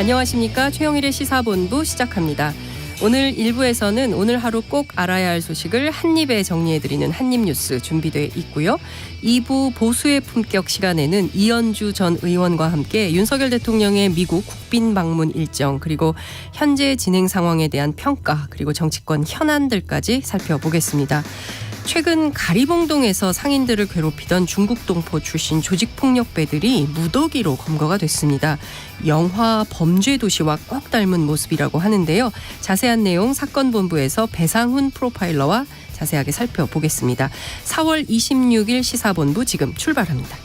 안녕하십니까. 최영일의 시사본부 시작합니다. 오늘 1부에서는 오늘 하루 꼭 알아야 할 소식을 한입에 정리해드리는 한입뉴스 준비되어 있고요. 2부 보수의 품격 시간에는 이현주 전 의원과 함께 윤석열 대통령의 미국 국빈 방문 일정 그리고 현재 진행 상황에 대한 평가 그리고 정치권 현안들까지 살펴보겠습니다. 최근 가리봉동에서 상인들을 괴롭히던 중국 동포 출신 조직폭력배들이 무더기로 검거가 됐습니다. 영화 범죄도시와 꼭 닮은 모습이라고 하는데요. 자세한 내용 사건본부에서 배상훈 프로파일러와 자세하게 살펴보겠습니다. 4월 26일 시사본부 지금 출발합니다.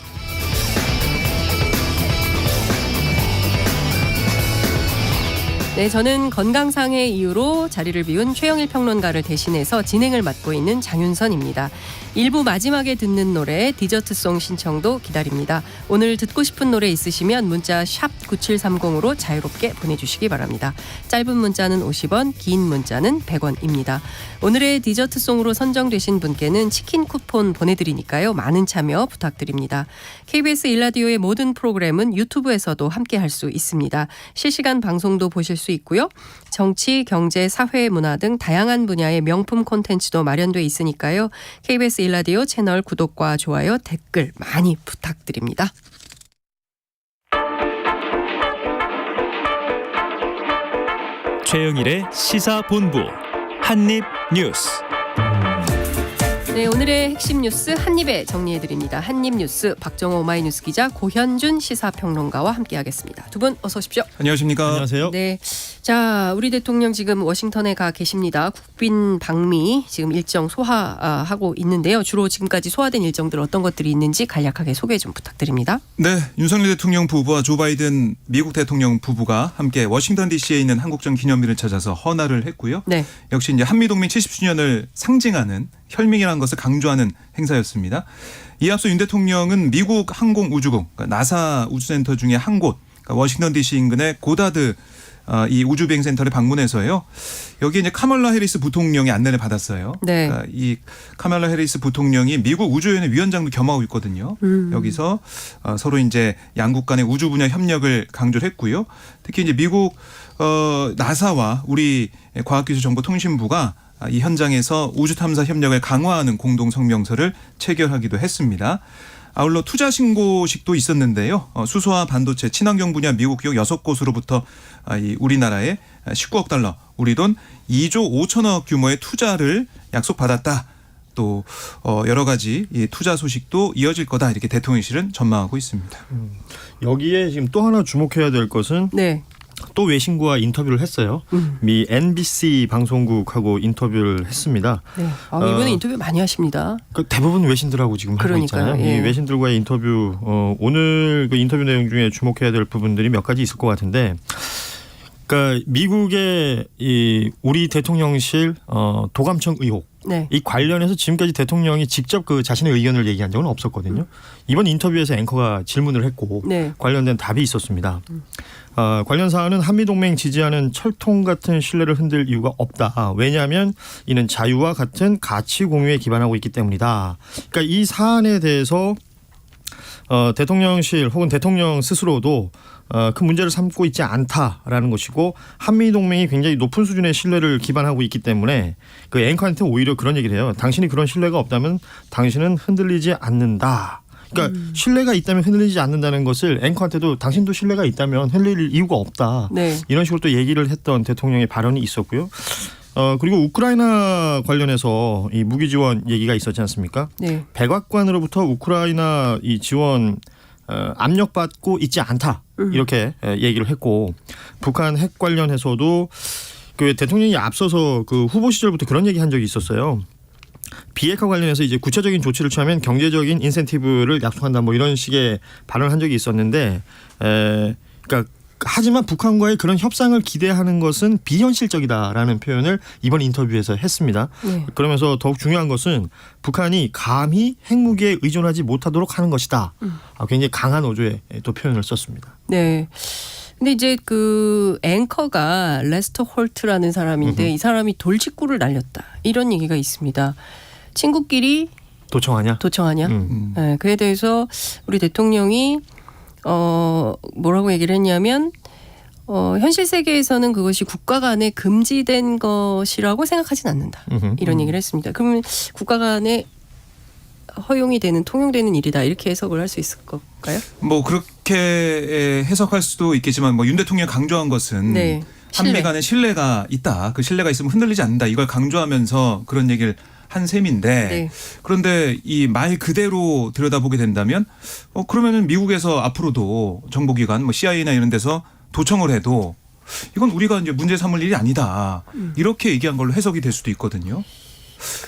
네, 저는 건강상의 이유로 자리를 비운 최영일 평론가를 대신해서 진행을 맡고 있는 장윤선입니다. 1부 마지막에 듣는 노래 디저트송 신청도 기다립니다. 오늘 듣고 싶은 노래 있으시면 문자 샵 9730으로 자유롭게 보내주시기 바랍니다. 짧은 문자는 50원, 긴 문자는 100원입니다. 오늘의 디저트송으로 선정되신 분께는 치킨 쿠폰 보내드리니까요. 많은 참여 부탁드립니다. KBS 1라디오의 모든 프로그램은 유튜브에서도 함께할 수 있습니다. 실시간 방송도 보실 수 있고요. 정치, 경제, 사회, 문화 등 다양한 분야의 명품 콘텐츠도 마련돼 있으니까요. KBS 1라디오 채널 구독과 좋아요, 댓글 많이 부탁드립니다. 최영일의 시사본부 한입뉴스. 네, 오늘의 핵심 뉴스 한입에 정리해드립니다. 한입뉴스 박정호 오마이뉴스 기자 고현준 시사평론가와 함께하겠습니다. 두 분 어서 오십시오. 안녕하십니까. 안녕하세요. 네, 자 우리 대통령 지금 워싱턴에 가 계십니다. 국빈 방미 지금 일정 소화하고 있는데요. 주로 지금까지 소화된 일정들 어떤 것들이 있는지 간략하게 소개 좀 부탁드립니다. 네, 윤석열 대통령 부부와 조 바이든 미국 대통령 부부가 함께 워싱턴 DC에 있는 한국전 기념비를 찾아서 헌화를 했고요. 네. 역시 이제 한미동맹 70주년을 상징하는 혈맹이라는 것을 강조하는 행사였습니다. 이에 앞서 윤 대통령은 미국 항공우주국 그러니까 나사 우주센터 중에 한 곳 그러니까 워싱턴 DC 인근의 고다드 이 우주비행센터를 방문해서요. 여기에 이제 카멀라 해리스 부통령의 안내를 받았어요. 네. 그러니까 이 카멀라 해리스 부통령이 미국 우주연의 위원장도 겸하고 있거든요. 여기서 서로 이제 양국 간의 우주 분야 협력을 강조를 했고요. 특히 이제 미국 나사와 우리 과학기술정보통신부가 이 현장에서 우주 탐사 협력을 강화하는 공동 성명서를 체결하기도 했습니다. 아울러 투자 신고식도 있었는데요. 수소와 반도체, 친환경 분야 미국 기업 6곳으로부터 이 우리나라에 19억 달러, 우리 돈 2조 5천억 규모의 투자를 약속받았다. 또 여러 가지 이 투자 소식도 이어질 거다 이렇게 대통령실은 전망하고 있습니다. 여기에 지금 또 하나 주목해야 될 것은 네. 또 외신과 인터뷰를 했어요. 미 NBC 방송국하고 인터뷰를 했습니다. 네. 이번에 인터뷰 많이 하십니다. 대부분 외신들하고 지금 하고 있잖아요. 예. 이 외신들과의 인터뷰 오늘 그 인터뷰 내용 중에 주목해야 될 부분들이 몇 가지 있을 것 같은데, 그러니까 미국의 이 우리 대통령실 도감청 의혹. 네. 이 관련해서 지금까지 대통령이 직접 그 자신의 의견을 얘기한 적은 없었거든요. 이번 인터뷰에서 앵커가 질문을 했고 네. 관련된 답이 있었습니다. 관련 사안은 한미동맹 지지하는 철통 같은 신뢰를 흔들 이유가 없다. 왜냐하면 이는 자유와 같은 가치 공유에 기반하고 있기 때문이다. 그러니까 이 사안에 대해서 대통령실 혹은 대통령 스스로도 큰 문제를 삼고 있지 않다라는 것이고, 한미동맹이 굉장히 높은 수준의 신뢰를 기반하고 있기 때문에 그 앵커한테 오히려 그런 얘기를 해요. 당신이 그런 신뢰가 없다면 당신은 흔들리지 않는다. 그러니까 신뢰가 있다면 흔들리지 않는다는 것을 앵커한테도 당신도 신뢰가 있다면 흔들릴 이유가 없다. 네. 이런 식으로 또 얘기를 했던 대통령의 발언이 있었고요. 그리고 우크라이나 관련해서 이 무기 지원 얘기가 있었지 않습니까? 네. 백악관으로부터 우크라이나 이 지원 압력받고 있지 않다 이렇게 얘기를 했고, 북한 핵 관련해서도 그 대통령이 앞서서 그 후보 시절부터 그런 얘기 한 적이 있었어요. 비핵화 관련해서 이제 구체적인 조치를 취하면 경제적인 인센티브를 약속한다 뭐 이런 식의 발언을 한 적이 있었는데, 그러니까 하지만 북한과의 그런 협상을 기대하는 것은 비현실적이다라는 표현을 이번 인터뷰에서 했습니다. 네. 그러면서 더욱 중요한 것은 북한이 감히 핵무기에 의존하지 못하도록 하는 것이다. 굉장히 강한 어조의 또 표현을 썼습니다. 네. 근데 이제 그 앵커가 레스터 홀트라는 사람인데 이 사람이 돌직구를 날렸다. 이런 얘기가 있습니다. 친구끼리 도청하냐? 네, 그에 대해서 우리 대통령이 뭐라고 얘기를 했냐면 현실 세계에서는 그것이 국가 간에 금지된 것이라고 생각하진 않는다. 이런 얘기를 했습니다. 그러면 국가 간에 허용이 되는 통용되는 일이다 이렇게 해석을 할 수 있을 걸까요? 뭐 그렇게 해석할 수도 있겠지만 뭐 윤 대통령이 강조한 것은 네. 한미 간에 신뢰가 있다. 그 신뢰가 있으면 흔들리지 않는다. 이걸 강조하면서 그런 얘기를 한 셈인데 네. 그런데 이 말 그대로 들여다보게 된다면 그러면은 미국에서 앞으로도 정보기관 뭐 CIA나 이런 데서 도청을 해도 이건 우리가 이제 문제 삼을 일이 아니다. 이렇게 얘기한 걸로 해석이 될 수도 있거든요.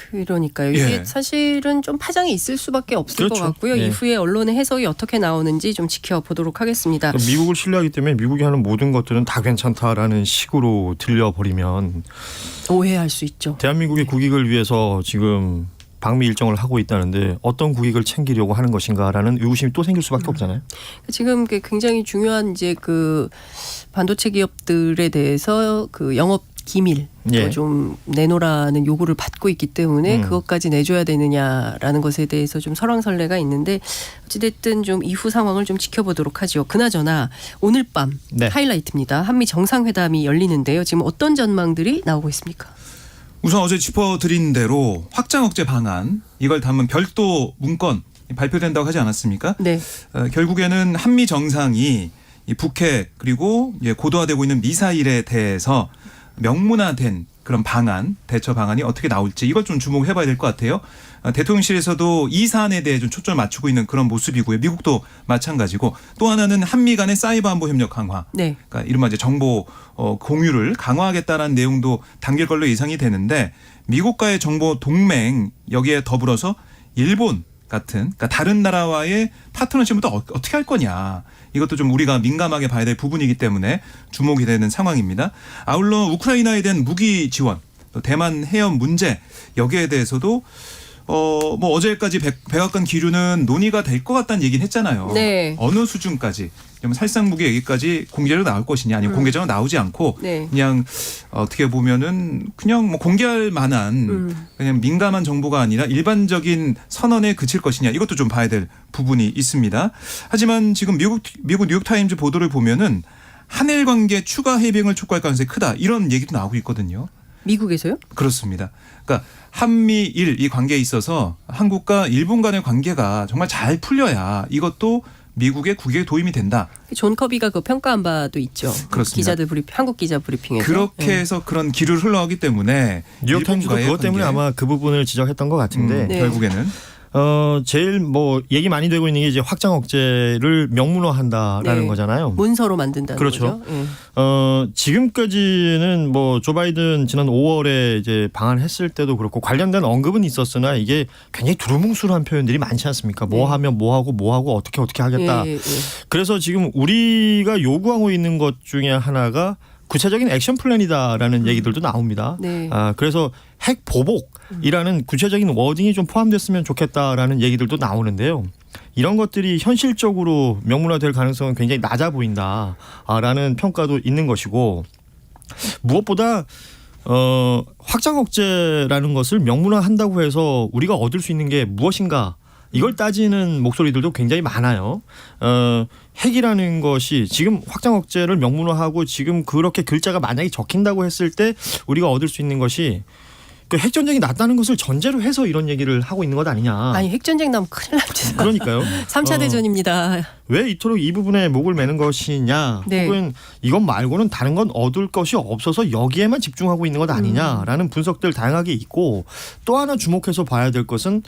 그러니까요. 이게 예. 사실은 좀 파장이 있을 수밖에 없을 그렇죠. 것 같고요. 예. 이후에 언론의 해석이 어떻게 나오는지 좀 지켜보도록 하겠습니다. 그러니까 미국을 신뢰하기 때문에 미국이 하는 모든 것들은 다 괜찮다라는 식으로 들려버리면 오해할 수 있죠. 대한민국의 국익을 위해서 지금 방미 일정을 하고 있다는데 어떤 국익을 챙기려고 하는 것인가라는 의구심이 또 생길 수밖에 없잖아요. 지금 굉장히 중요한 이제 그 반도체 기업들에 대해서 그 영업 기밀 예. 좀 내놓으라는 요구를 받고 있기 때문에 그것까지 내줘야 되느냐라는 것에 대해서 좀 설왕설래가 있는데 어찌됐든 좀 이후 상황을 좀 지켜보도록 하죠. 그나저나 오늘 밤 네. 하이라이트입니다. 한미 정상회담이 열리는데요. 지금 어떤 전망들이 나오고 있습니까? 우선 어제 짚어드린 대로 확장 억제 방안 이걸 담은 별도 문건 발표된다고 하지 않았습니까? 네. 결국에는 한미 정상이 이 북핵 그리고 이제 고도화되고 있는 미사일에 대해서 명문화된 그런 방안, 대처 방안이 어떻게 나올지 이걸 좀 주목해봐야 될 것 같아요. 대통령실에서도 이 사안에 대해 좀 초점을 맞추고 있는 그런 모습이고요. 미국도 마찬가지고 또 하나는 한미 간의 사이버 안보 협력 강화. 네. 그러니까 이른바 이제 정보 공유를 강화하겠다는 내용도 담길 걸로 예상이 되는데 미국과의 정보 동맹 여기에 더불어서 일본 같은 그러니까 다른 나라와의 파트너십을 또 어떻게 할 거냐. 이것도 좀 우리가 민감하게 봐야 될 부분이기 때문에 주목이 되는 상황입니다. 아울러 우크라이나에 대한 무기 지원, 또 대만 해협 문제 여기에 대해서도 뭐 어제까지 백악관 기류는 논의가 될 것 같다는 얘기는 했잖아요. 네. 어느 수준까지 그럼 살상 무기 얘기까지 공개로 나올 것이냐 아니면 공개적으로 나오지 않고 네. 그냥 어떻게 보면은 그냥 뭐 공개할 만한 그냥 민감한 정보가 아니라 일반적인 선언에 그칠 것이냐 이것도 좀 봐야 될 부분이 있습니다. 하지만 지금 미국 뉴욕타임즈 보도를 보면은 한일 관계 추가 해빙을 촉구할 가능성이 크다 이런 얘기도 나오고 있거든요. 미국에서요? 그렇습니다. 그러니까 한미일 이 관계에 있어서 한국과 일본 간의 관계가 정말 잘 풀려야 이것도 미국의 국익에 도움이 된다. 존 커비가 그 평가한 바도 있죠. 그렇습니다. 기자들 한국 기자 브리핑에서. 그렇게 네. 해서 그런 기류를 흘러가기 때문에 뉴욕타임즈도 일본과의 그것 때문에 관계, 아마 그 부분을 지적했던 것 같은데 네. 결국에는 제일 뭐 얘기 많이 되고 있는 게 이제 확장 억제를 명문화한다라는 네. 거잖아요. 문서로 만든다는 그렇죠. 거죠. 예. 지금까지는 뭐 조 바이든 지난 5월에 이제 방한했을 때도 그렇고 관련된 언급은 있었으나 이게 굉장히 두루뭉술한 표현들이 많지 않습니까? 뭐 네. 하면 뭐 하고 어떻게 하겠다. 예, 예. 그래서 지금 우리가 요구하고 있는 것 중에 하나가 구체적인 액션 플랜이다라는 얘기들도 나옵니다. 네. 그래서 핵 보복이라는 구체적인 워딩이 좀 포함됐으면 좋겠다라는 얘기들도 나오는데요. 이런 것들이 현실적으로 명문화될 가능성은 굉장히 낮아 보인다라는 평가도 있는 것이고 무엇보다 확장 억제라는 것을 명문화한다고 해서 우리가 얻을 수 있는 게 무엇인가 이걸 따지는 목소리들도 굉장히 많아요. 핵이라는 것이 지금 확장 억제를 명문화하고 지금 그렇게 글자가 만약에 적힌다고 했을 때 우리가 얻을 수 있는 것이 그 핵전쟁이 났다는 것을 전제로 해서 이런 얘기를 하고 있는 것 아니냐. 아니 핵전쟁 나면 큰일 납니다. 그러니까요. 3차 대전입니다. 왜 이토록 이 부분에 목을 매는 것이냐. 네. 혹은 이것 말고는 다른 건 얻을 것이 없어서 여기에만 집중하고 있는 것 아니냐라는 분석들 다양하게 있고 또 하나 주목해서 봐야 될 것은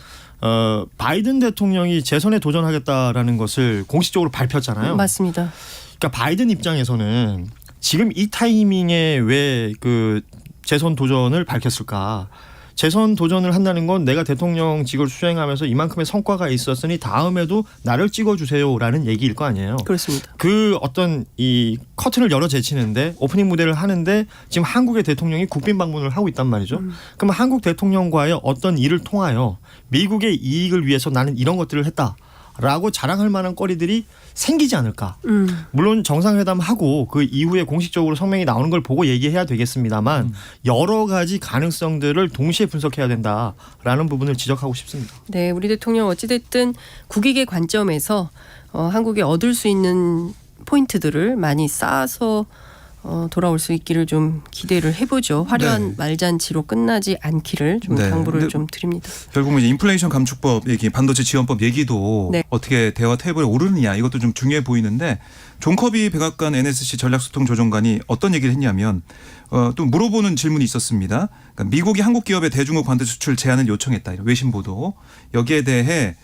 바이든 대통령이 재선에 도전하겠다라는 것을 공식적으로 밝혔잖아요. 맞습니다. 그러니까 바이든 입장에서는 지금 이 타이밍에 왜 그 재선 도전을 밝혔을까? 재선 도전을 한다는 건 내가 대통령직을 수행하면서 이만큼의 성과가 있었으니 다음에도 나를 찍어주세요라는 얘기일 거 아니에요. 그렇습니다. 그 어떤 이 커튼을 열어 제치는데 오프닝 무대를 하는데 지금 한국의 대통령이 국빈 방문을 하고 있단 말이죠. 그럼 한국 대통령과의 어떤 일을 통하여 미국의 이익을 위해서 나는 이런 것들을 했다라고 자랑할 만한 거리들이 생기지 않을까. 물론 정상회담하고 그 이후에 공식적으로 성명이 나오는 걸 보고 얘기해야 되겠습니다만 여러 가지 가능성들을 동시에 분석해야 된다라는 부분을 지적하고 싶습니다. 네, 우리 대통령 어찌됐든 국익의 관점에서 한국이 얻을 수 있는 포인트들을 많이 쌓아서 돌아올 수 있기를 좀 기대를 해보죠. 화려한 네. 말잔치로 끝나지 않기를 좀 네. 당부를 근데 좀 드립니다. 결국 이제 인플레이션 감축법 얘기, 반도체 지원법 얘기도 네. 어떻게 대화 테이블에 오르느냐 이것도 좀 중요해 보이는데 존 커비 백악관 NSC 전략소통조정관이 어떤 얘기를 했냐면 또 물어보는 질문이 있었습니다. 그러니까 미국이 한국 기업의 대중국 반도체 수출 제한을 요청했다. 이런 외신 보도. 여기에 대해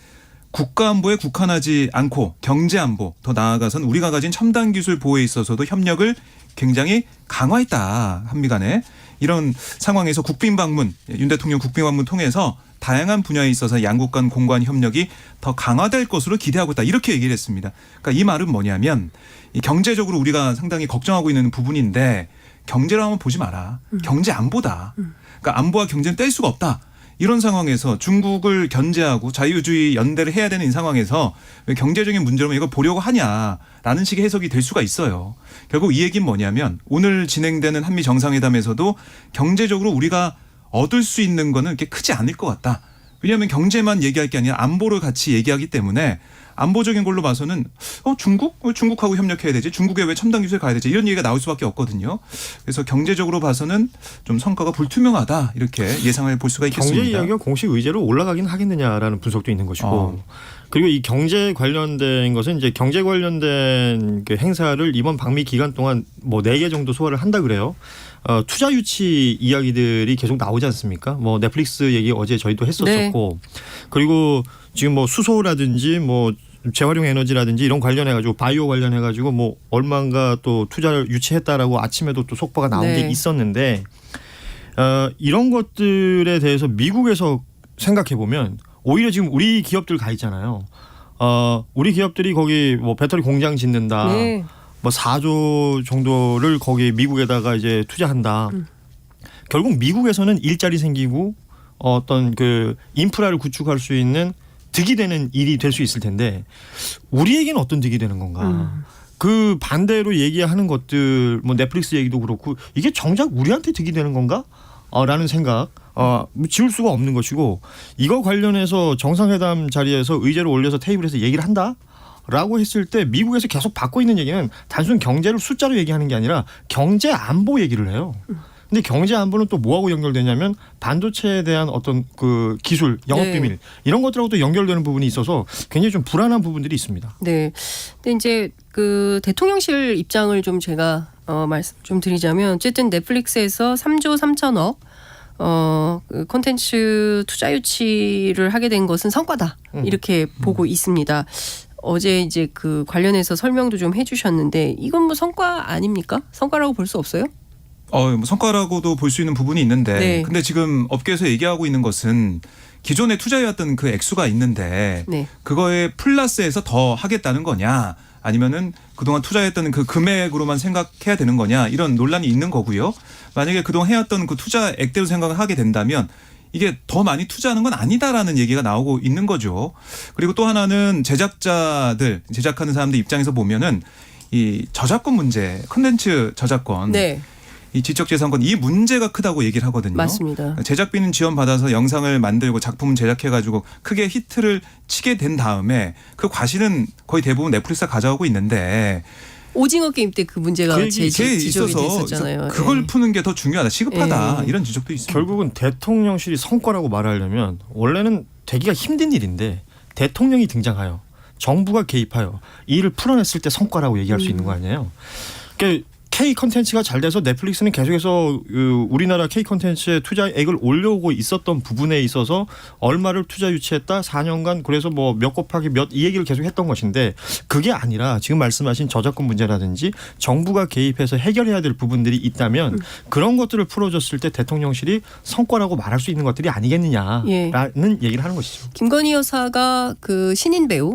국가안보에 국한하지 않고 경제안보 더 나아가선 우리가 가진 첨단 기술 보호에 있어서도 협력을 굉장히 강화했다. 한미 간에. 이런 상황에서 국빈방문 윤 대통령 국빈방문 통해서 다양한 분야에 있어서 양국 간 공관 협력이 더 강화될 것으로 기대하고 있다. 이렇게 얘기를 했습니다. 그러니까 이 말은 뭐냐면 이 경제적으로 우리가 상당히 걱정하고 있는 부분인데 경제를 한번 보지 마라. 경제 안보다. 그러니까 안보와 경제는 뗄 수가 없다. 이런 상황에서 중국을 견제하고 자유주의 연대를 해야 되는 이 상황에서 왜 경제적인 문제로만 이걸 보려고 하냐라는 식의 해석이 될 수가 있어요. 결국 이 얘기는 뭐냐면 오늘 진행되는 한미 정상회담에서도 경제적으로 우리가 얻을 수 있는 거는 그렇게 크지 않을 것 같다. 왜냐하면 경제만 얘기할 게 아니라 안보를 같이 얘기하기 때문에 안보적인 걸로 봐서는 중국? 왜 중국하고 협력해야 되지? 중국에 왜 첨단 기술에 가야 되지? 이런 얘기가 나올 수밖에 없거든요. 그래서 경제적으로 봐서는 좀 성과가 불투명하다 이렇게 예상을 볼 수가 있겠습니다. 경제 이야기가 공식 의제로 올라가긴 하겠느냐라는 분석도 있는 것이고 그리고 이 경제 관련된 것은 이제 경제 관련된 그 행사를 이번 방미 기간 동안 뭐 4개 정도 소화를 한다 그래요. 투자 유치 이야기들이 계속 나오지 않습니까? 뭐 넷플릭스 얘기 어제 저희도 했었었고 그리고 지금 뭐 수소라든지 뭐 재활용 에너지라든지 이런 관련해가지고 바이오 관련해가지고 뭐 얼마인가 또 투자를 유치했다라고 아침에도 또 속보가 나온 게 있었는데 이런 것들에 대해서 미국에서 생각해 보면 오히려 지금 우리 기업들 가 있잖아요. 우리 기업들이 거기 뭐 배터리 공장 짓는다. 네. 뭐 4조 정도를 거기 미국에다가 이제 투자한다. 결국 미국에서는 일자리 생기고 어떤 그 인프라를 구축할 수 있는 득이 되는 일이 될 수 있을 텐데 우리에게는 어떤 득이 되는 건가? 그 반대로 얘기하는 것들 뭐 넷플릭스 얘기도 그렇고 이게 정작 우리한테 득이 되는 건가? 라는 생각 지울 수가 없는 것이고 이거 관련해서 정상회담 자리에서 의제를 올려서 테이블에서 얘기를 한다? 라고 했을 때 미국에서 계속 받고 있는 얘기는 단순 경제를 숫자로 얘기하는 게 아니라 경제 안보 얘기를 해요. 근데 경제 안보는 또 뭐하고 연결되냐면 반도체에 대한 어떤 그 기술, 영업 비밀 이런 것들하고도 연결되는 부분이 있어서 굉장히 좀 불안한 부분들이 있습니다. 네. 근데 이제 그 대통령실 입장을 좀 제가 말씀 좀 드리자면 어쨌든 넷플릭스에서 3조 3천억 그 콘텐츠 투자 유치를 하게 된 것은 성과다. 이렇게 보고 있습니다. 어제 이제 그 관련해서 설명도 좀 해주셨는데 이건 뭐 성과 아닙니까? 성과라고 볼 수 없어요? 뭐 성과라고도 볼 수 있는 부분이 있는데 네. 근데 지금 업계에서 얘기하고 있는 것은 기존에 투자해왔던 그 액수가 있는데 네. 그거에 플러스해서 더 하겠다는 거냐 아니면은 그동안 투자했던 그 금액으로만 생각해야 되는 거냐 이런 논란이 있는 거고요. 만약에 그동안 해왔던 그 투자액대로 생각을 하게 된다면 이게 더 많이 투자하는 건 아니다라는 얘기가 나오고 있는 거죠. 그리고 또 하나는 제작자들, 제작하는 사람들 입장에서 보면은 이 저작권 문제, 콘텐츠 저작권, 네. 이 지적재산권 이 문제가 크다고 얘기를 하거든요. 맞습니다. 제작비는 지원받아서 영상을 만들고 작품을 제작해가지고 크게 히트를 치게 된 다음에 그 과실은 거의 대부분 넷플릭스가 가져가고 있는데 오징어 게임 때 그 문제가 그게 지적이 있어서 됐었잖아요. 그걸 네. 푸는 게 더 중요하다, 시급하다 네. 이런 지적도 있습니다. 결국은 대통령실이 성과라고 말하려면 원래는 되기가 힘든 일인데 대통령이 등장하여 정부가 개입하여 이 일을 풀어냈을 때 성과라고 얘기할 수 있는 거 아니에요. 그러니까 K 컨텐츠가 잘 돼서 넷플릭스는 계속해서 우리나라 K 컨텐츠에 투자액을 올려오고 있었던 부분에 있어서 얼마를 투자 유치했다 4년간 그래서 뭐 몇 곱하기 몇 이 얘기를 계속 했던 것인데 그게 아니라 지금 말씀하신 저작권 문제라든지 정부가 개입해서 해결해야 될 부분들이 있다면 그런 것들을 풀어줬을 때 대통령실이 성과라고 말할 수 있는 것들이 아니겠느냐라는 얘기를 하는 것이죠. 김건희 여사가 그 신인 배우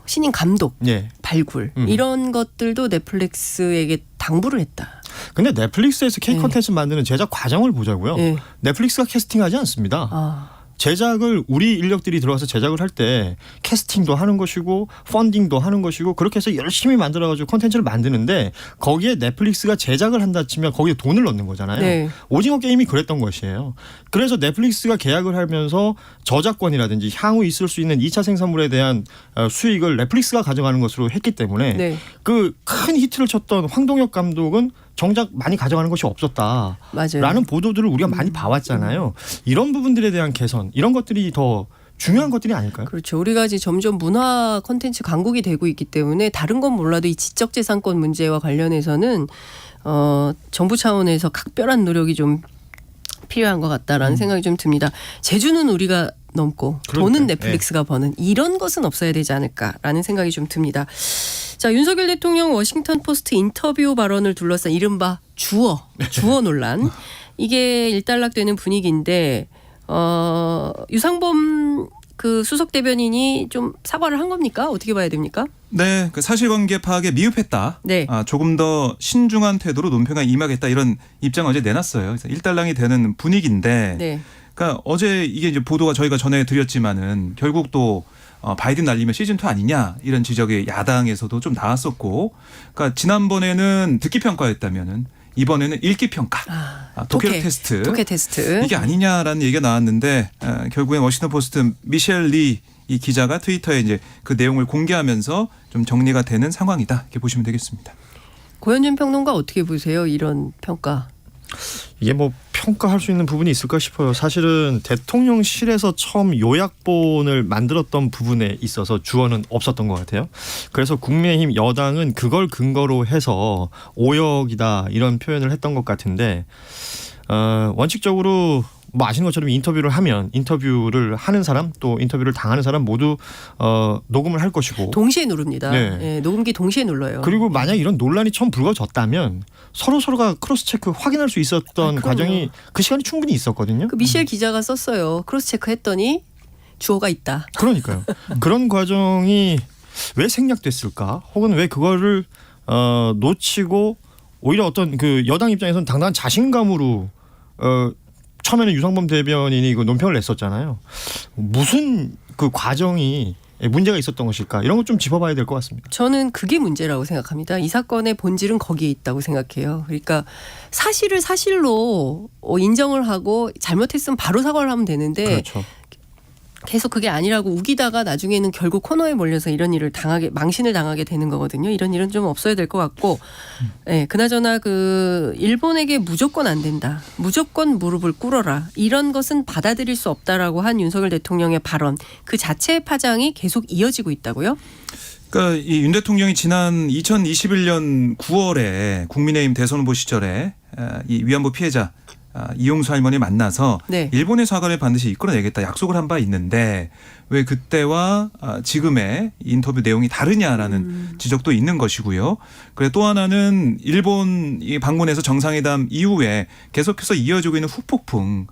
신인 감독 발굴 이런 것들도 넷플릭스에게 당부를 했다. 근데 넷플릭스에서 K 콘텐츠 만드는 제작 과정을 보자고요. 넷플릭스가 캐스팅하지 않습니다. 제작을 우리 인력들이 들어가서 제작을 할 때 캐스팅도 하는 것이고 펀딩도 하는 것이고 그렇게 해서 열심히 만들어가지고 콘텐츠를 만드는데 거기에 넷플릭스가 제작을 한다 치면 거기에 돈을 넣는 거잖아요. 네. 오징어 게임이 그랬던 것이에요. 그래서 넷플릭스가 계약을 하면서 저작권이라든지 향후 있을 수 있는 2차 생산물에 대한 수익을 넷플릭스가 가져가는 것으로 했기 때문에 그 큰 히트를 쳤던 황동혁 감독은 정작 많이 가져가는 것이 없었다. 맞아요. 라는 보도들을 우리가 많이 봐왔잖아요. 이런 부분들에 대한 개선 이런 것들이 더 중요한 것들이 아닐까요? 그렇죠. 우리가 이제 점점 문화 콘텐츠 강국이 되고 있기 때문에 다른 건 몰라도 이 지적재산권 문제와 관련해서는 정부 차원에서 각별한 노력이 좀 필요한 것 같다라는 생각이 좀 듭니다. 제주는 우리가 넘고 돈은 넷플릭스가 버는 이런 것은 없어야 되지 않을까라는 생각이 좀 듭니다. 자, 윤석열 대통령 워싱턴 포스트 인터뷰 발언을 둘러싼 이른바 주어 논란. 이게 일단락되는 분위기인데 유상범 그 수석 대변인이 좀 사과를 한 겁니까? 어떻게 봐야 됩니까? 네, 그 사실관계 파악에 미흡했다. 네. 조금 더 신중한 태도로 논평에 임하겠다 이런 입장 어제 내놨어요. 그래서 일단락이 되는 분위기인데, 네. 그러니까 어제 이게 이제 보도가 저희가 전해드렸지만은 결국 또 바이든 날리면 시즌 2 아니냐 이런 지적이 야당에서도 좀 나왔었고, 그러니까 지난번에는 듣기 평가였다면은 이번에는 읽기 평가, 독해 테스트, 독해 테스트 이게 아니냐라는 얘기가 나왔는데 결국엔 워싱턴 포스트 미셸 리 이 기자가 트위터에 이제 그 내용을 공개하면서 좀 정리가 되는 상황이다 이렇게 보시면 되겠습니다. 고현준 평론가 어떻게 보세요? 이런 평가. 이게 뭐 평가할 수 있는 부분이 있을까 싶어요. 사실은 대통령실에서 처음 요약본을 만들었던 부분에 있어서 주어는 없었던 것 같아요. 그래서 국민의힘 여당은 그걸 근거로 해서 오역이다 이런 표현을 했던 것 같은데 원칙적으로 뭐 아시는 것처럼 인터뷰를 하면 인터뷰를 하는 사람 또 인터뷰를 당하는 사람 모두 녹음을 할 것이고 동시에 누릅니다. 네. 네, 녹음기 동시에 눌러요. 그리고 만약 이런 논란이 처음 불거졌다면 서로가 크로스 체크 확인할 수 있었던 과정이 그 시간이 충분히 있었거든요. 그 미셸 기자가 썼어요. 크로스 체크 했더니 주어가 있다. 그러니까요. 그런 과정이 왜 생략됐을까? 혹은 왜 그거를 놓치고 오히려 어떤 그 여당 입장에서는 당당한 자신감으로 처음에는 유상범 대변인이 그 논평을 냈었잖아요. 무슨 그 과정이 문제가 있었던 것일까? 이런 거 좀 짚어봐야 될 것 같습니다. 저는 그게 문제라고 생각합니다. 이 사건의 본질은 거기에 있다고 생각해요. 그러니까 사실을 사실로 인정을 하고 잘못했으면 바로 사과를 하면 되는데 그렇죠. 계속 그게 아니라고 우기다가 나중에는 결국 코너에 몰려서 이런 일을 망신을 당하게 되는 거거든요. 이런 일은 좀 없어야 될 것 같고, 네, 그나저나 그 일본에게 무조건 안 된다, 무조건 무릎을 꿇어라 이런 것은 받아들일 수 없다라고 한 윤석열 대통령의 발언 그 자체의 파장이 계속 이어지고 있다고요? 그러니까 이 윤 대통령이 지난 2021년 9월에 국민의힘 대선 후보 시절에 이 위안부 피해자 이용수 할머니 만나서 네. 일본의 사과를 반드시 이끌어내겠다 약속을 한 바 있는데 왜 그때와 지금의 인터뷰 내용이 다르냐라는 지적도 있는 것이고요. 그리고 또 하나는 일본 방문해서 정상회담 이후에 계속해서 이어지고 있는 후폭풍,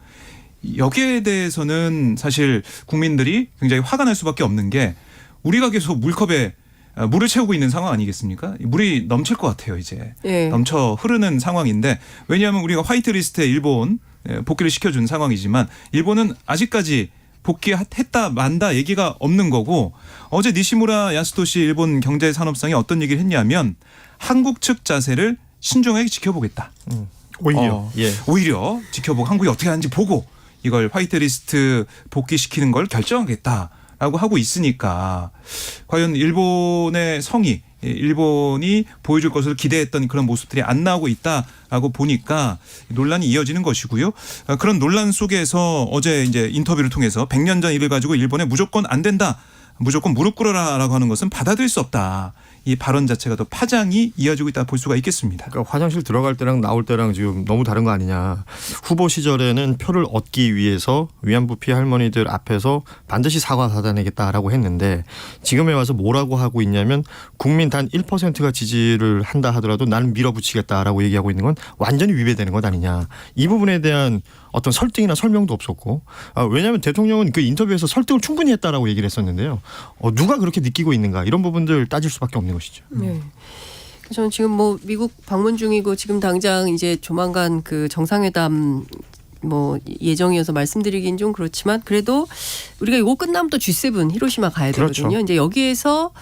여기에 대해서는 사실 국민들이 굉장히 화가 날 수밖에 없는 게 우리가 계속 물컵에 물을 채우고 있는 상황 아니겠습니까? 물이 넘칠 것 같아요, 이제. 네. 넘쳐 흐르는 상황인데, 왜냐하면 우리가 화이트리스트에 일본 복귀를 시켜준 상황이지만 일본은 아직까지 복귀했다 만다 얘기가 없는 거고, 어제 니시무라 야스토시 일본 경제산업상이 어떤 얘기를 했냐면 한국 측 자세를 신중하게 지켜보겠다. 오히려 오히려 지켜보고 한국이 어떻게 하는지 보고 이걸 화이트리스트 복귀시키는 걸 결정하겠다. 라고 하고 있으니까 과연 일본의 성의, 일본이 보여줄 것을 기대했던 그런 모습들이 안 나오고 있다라고 보니까 논란이 이어지는 것이고요. 그런 논란 속에서 어제 이제 인터뷰를 통해서 100년 전 일을 가지고 일본에 무조건 안 된다, 무조건 무릎 꿇어라라고 하는 것은 받아들일 수 없다. 이 발언 자체가 더 파장이 이어지고 있다 볼 수가 있겠습니다. 그러니까 화장실 들어갈 때랑 나올 때랑 지금 너무 다른 거 아니냐. 후보 시절에는 표를 얻기 위해서 위안부 피해 할머니들 앞에서 반드시 사과 받아내겠다라고 했는데 지금에 와서 뭐라고 하고 있냐면 국민 단 1%가 지지를 한다 하더라도 나는 밀어붙이겠다라고 얘기하고 있는 건 완전히 위배되는 것 아니냐. 이 부분에 대한 어떤 설득이나 설명도 없었고, 왜냐하면 대통령은 그 인터뷰에서 설득을 충분히 했다라고 얘기를 했었는데요. 누가 그렇게 느끼고 있는가 이런 부분들 따질 수밖에 없는 것이죠. 네. 저는 지금 뭐 미국 방문 중이고 지금 당장 이제 조만간 그 정상회담 뭐 예정이어서 말씀드리긴 좀 그렇지만 그래도 우리가 이거 끝나면 또 G7 히로시마 가야 되거든요. 그렇죠. 이제 여기에서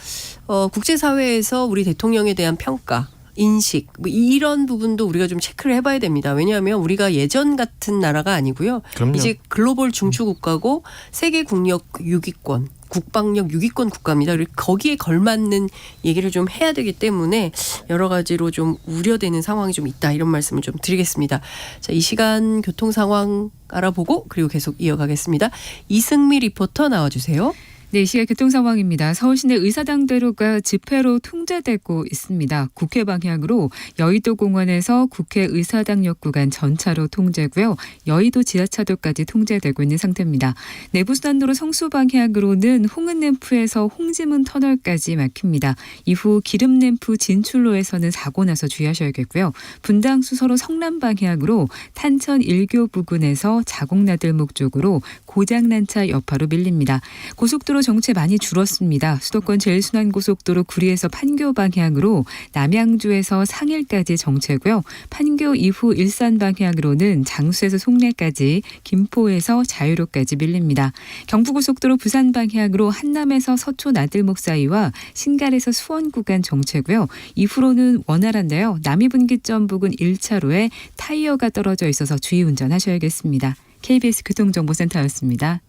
국제사회에서 우리 대통령에 대한 평가, 인식 뭐 이런 부분도 우리가 좀 체크를 해봐야 됩니다. 왜냐하면 우리가 예전 같은 나라가 아니고요. 그럼요. 이제 글로벌 중추국가고 세계 국력 6위권 국방력 6위권 국가입니다. 그리고 거기에 걸맞는 얘기를 좀 해야 되기 때문에 여러 가지로 좀 우려되는 상황이 좀 있다. 이런 말씀을 좀 드리겠습니다. 자, 이 시간 교통 상황 알아보고 그리고 계속 이어가겠습니다. 이승미 리포터 나와주세요. 네, 이 시각 교통 상황입니다. 서울시내 의사당대로가 집회로 통제되고 있습니다. 국회 방향으로 여의도 공원에서 국회 의사당역 구간 전차로 통제고요. 여의도 지하차도까지 통제되고 있는 상태입니다. 내부순환도로 성수 방향으로는 홍은램프에서 홍지문 터널까지 막힙니다. 이후 기름램프 진출로에서는 사고 나서 주의하셔야겠고요. 분당 수서로 성남 방향으로 탄천 1교 부근에서 자곡나들목 쪽으로 고장난 차 여파로 밀립니다. 고속도로 정체 많이 줄었습니다. 수도권 제일순환고속도로 구리에서 판교 방향으로 남양주에서 상일까지 정체고요. 판교 이후 일산 방향으로는 장수에서 송내까지 김포에서 자유로까지 밀립니다. 경부고속도로 부산 방향으로 한남에서 서초 나들목 사이와 신갈에서 수원 구간 정체고요. 이후로는 원활한데요. 남이분기점 부근 1차로에 타이어가 떨어져 있어서 주의 운전하셔야겠습니다. KBS 교통정보센터였습니다.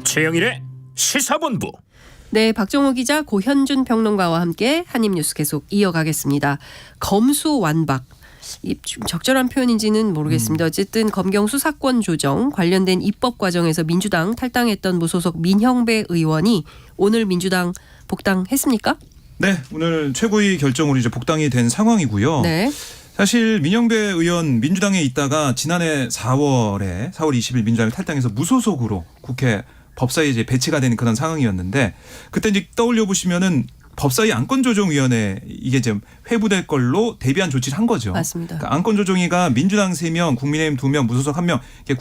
최영일의 시사본부. 네, 박정호 기자, 고현준 평론가와 함께 한입뉴스 계속 이어가겠습니다. 검수완박. 이 좀 적절한 표현인지는 모르겠습니다. 어쨌든 검경 수사권 조정 관련된 입법 과정에서 민주당 탈당했던 무소속 민형배 의원이 오늘 민주당 복당했습니까? 네, 오늘 최고위 결정으로 이제 복당이 된 상황이고요. 네. 사실 민영배 의원 민주당에 있다가 지난해 4월 20일 민주당을 탈당해서 무소속으로 국회 법사위에 이제 배치가 된 그런 상황이었는데 그때 이제 떠올려 보시면은 법사위 안건조정위원회 이게 좀 회부될 걸로 대비한 조치를 한 거죠. 맞습니다. 그러니까 안건조정위가 민주당 3명, 국민의힘 2명, 무소속 1명 이렇게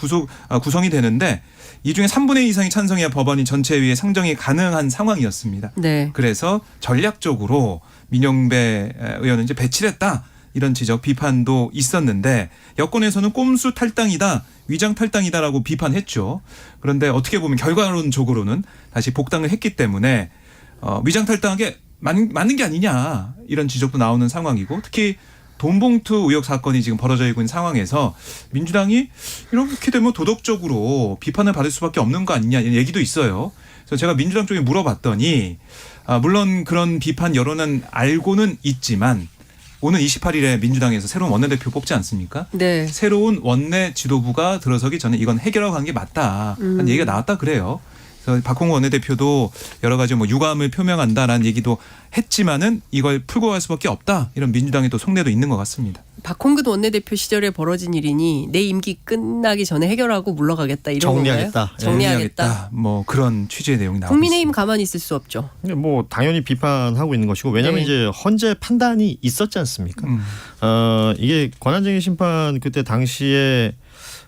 구성이 되는데 이 중에 3분의 2 이상이 찬성해야 법안이 전체위에 상정이 가능한 상황이었습니다. 네. 그래서 전략적으로 민영배 의원은 이제 배치를 했다. 이런 지적 비판도 있었는데 여권에서는 꼼수 탈당이다. 위장 탈당이다라고 비판했죠. 그런데 어떻게 보면 결과론적으로는 다시 복당을 했기 때문에 위장 탈당하게 맞는 게 아니냐 이런 지적도 나오는 상황이고 특히 돈봉투 의혹 사건이 지금 벌어져 있는 상황에서 민주당이 이렇게 되면 도덕적으로 비판을 받을 수밖에 없는 거 아니냐 이런 얘기도 있어요. 그래서 제가 민주당 쪽에 물어봤더니 물론 그런 비판 여론은 알고는 있지만 오는 28일에 민주당에서 새로운 원내대표 뽑지 않습니까? 네. 새로운 원내 지도부가 들어서기 전에 이건 해결하고 간 게 맞다. 라는 얘기가 나왔다 그래요. 그래서 박홍구 원내대표도 여러 가지 뭐 유감을 표명한다라는 얘기도 했지만은 이걸 풀고 갈 수밖에 없다. 이런 민주당의 또 속내도 있는 것 같습니다. 박홍근 원내대표 시절에 벌어진 일이니 내 임기 끝나기 전에 해결하고 물러가겠다 이런 정리하겠다. 건가요? 정리하겠다. 뭐 그런 취지의 내용이 나오고 국민의힘 있습니다. 가만히 있을 수 없죠. 근데 뭐 당연히 비판하고 있는 것이고 왜냐하면 네. 이제 헌재 판단이 있었지 않습니까? 이게 권한쟁의 심판 그때 당시에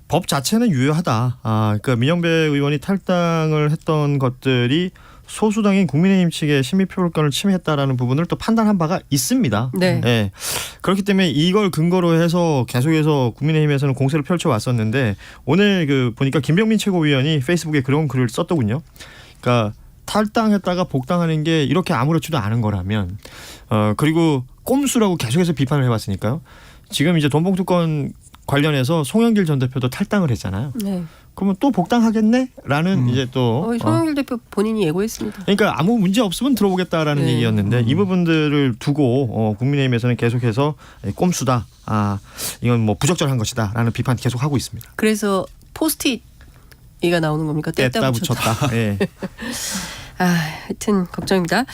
법 자체는 유효하다. 그러니까 민영배 의원이 탈당을 했던 것들이 소수당인 국민의힘 측의 심의표결권을 침해했다라는 부분을 또 판단한 바가 있습니다. 네. 예. 그렇기 때문에 이걸 근거로 해서 계속해서 국민의힘에서는 공세를 펼쳐왔었는데 오늘 보니까 김병민 최고위원이 페이스북에 그런 글을 썼더군요. 그러니까 탈당했다가 복당하는 게 이렇게 아무렇지도 않은 거라면 그리고 꼼수라고 계속해서 비판을 해왔으니까요. 지금 이제 돈봉투권 관련해서 송영길 전 대표도 탈당을 했잖아요. 네. 그러면 또 복당하겠네?라는 이제 또 송영길 대표 본인이 예고했습니다. 그러니까 아무 문제 없으면 들어오겠다라는 네. 얘기였는데 이 부분들을 두고 국민의힘에서는 계속해서 꼼수다. 이건 뭐 부적절한 것이다라는 비판 계속 하고 있습니다. 그래서 포스트잇이가 나오는 겁니까? 뗐다 붙였다. 붙였다. 예. 하여튼 걱정입니다.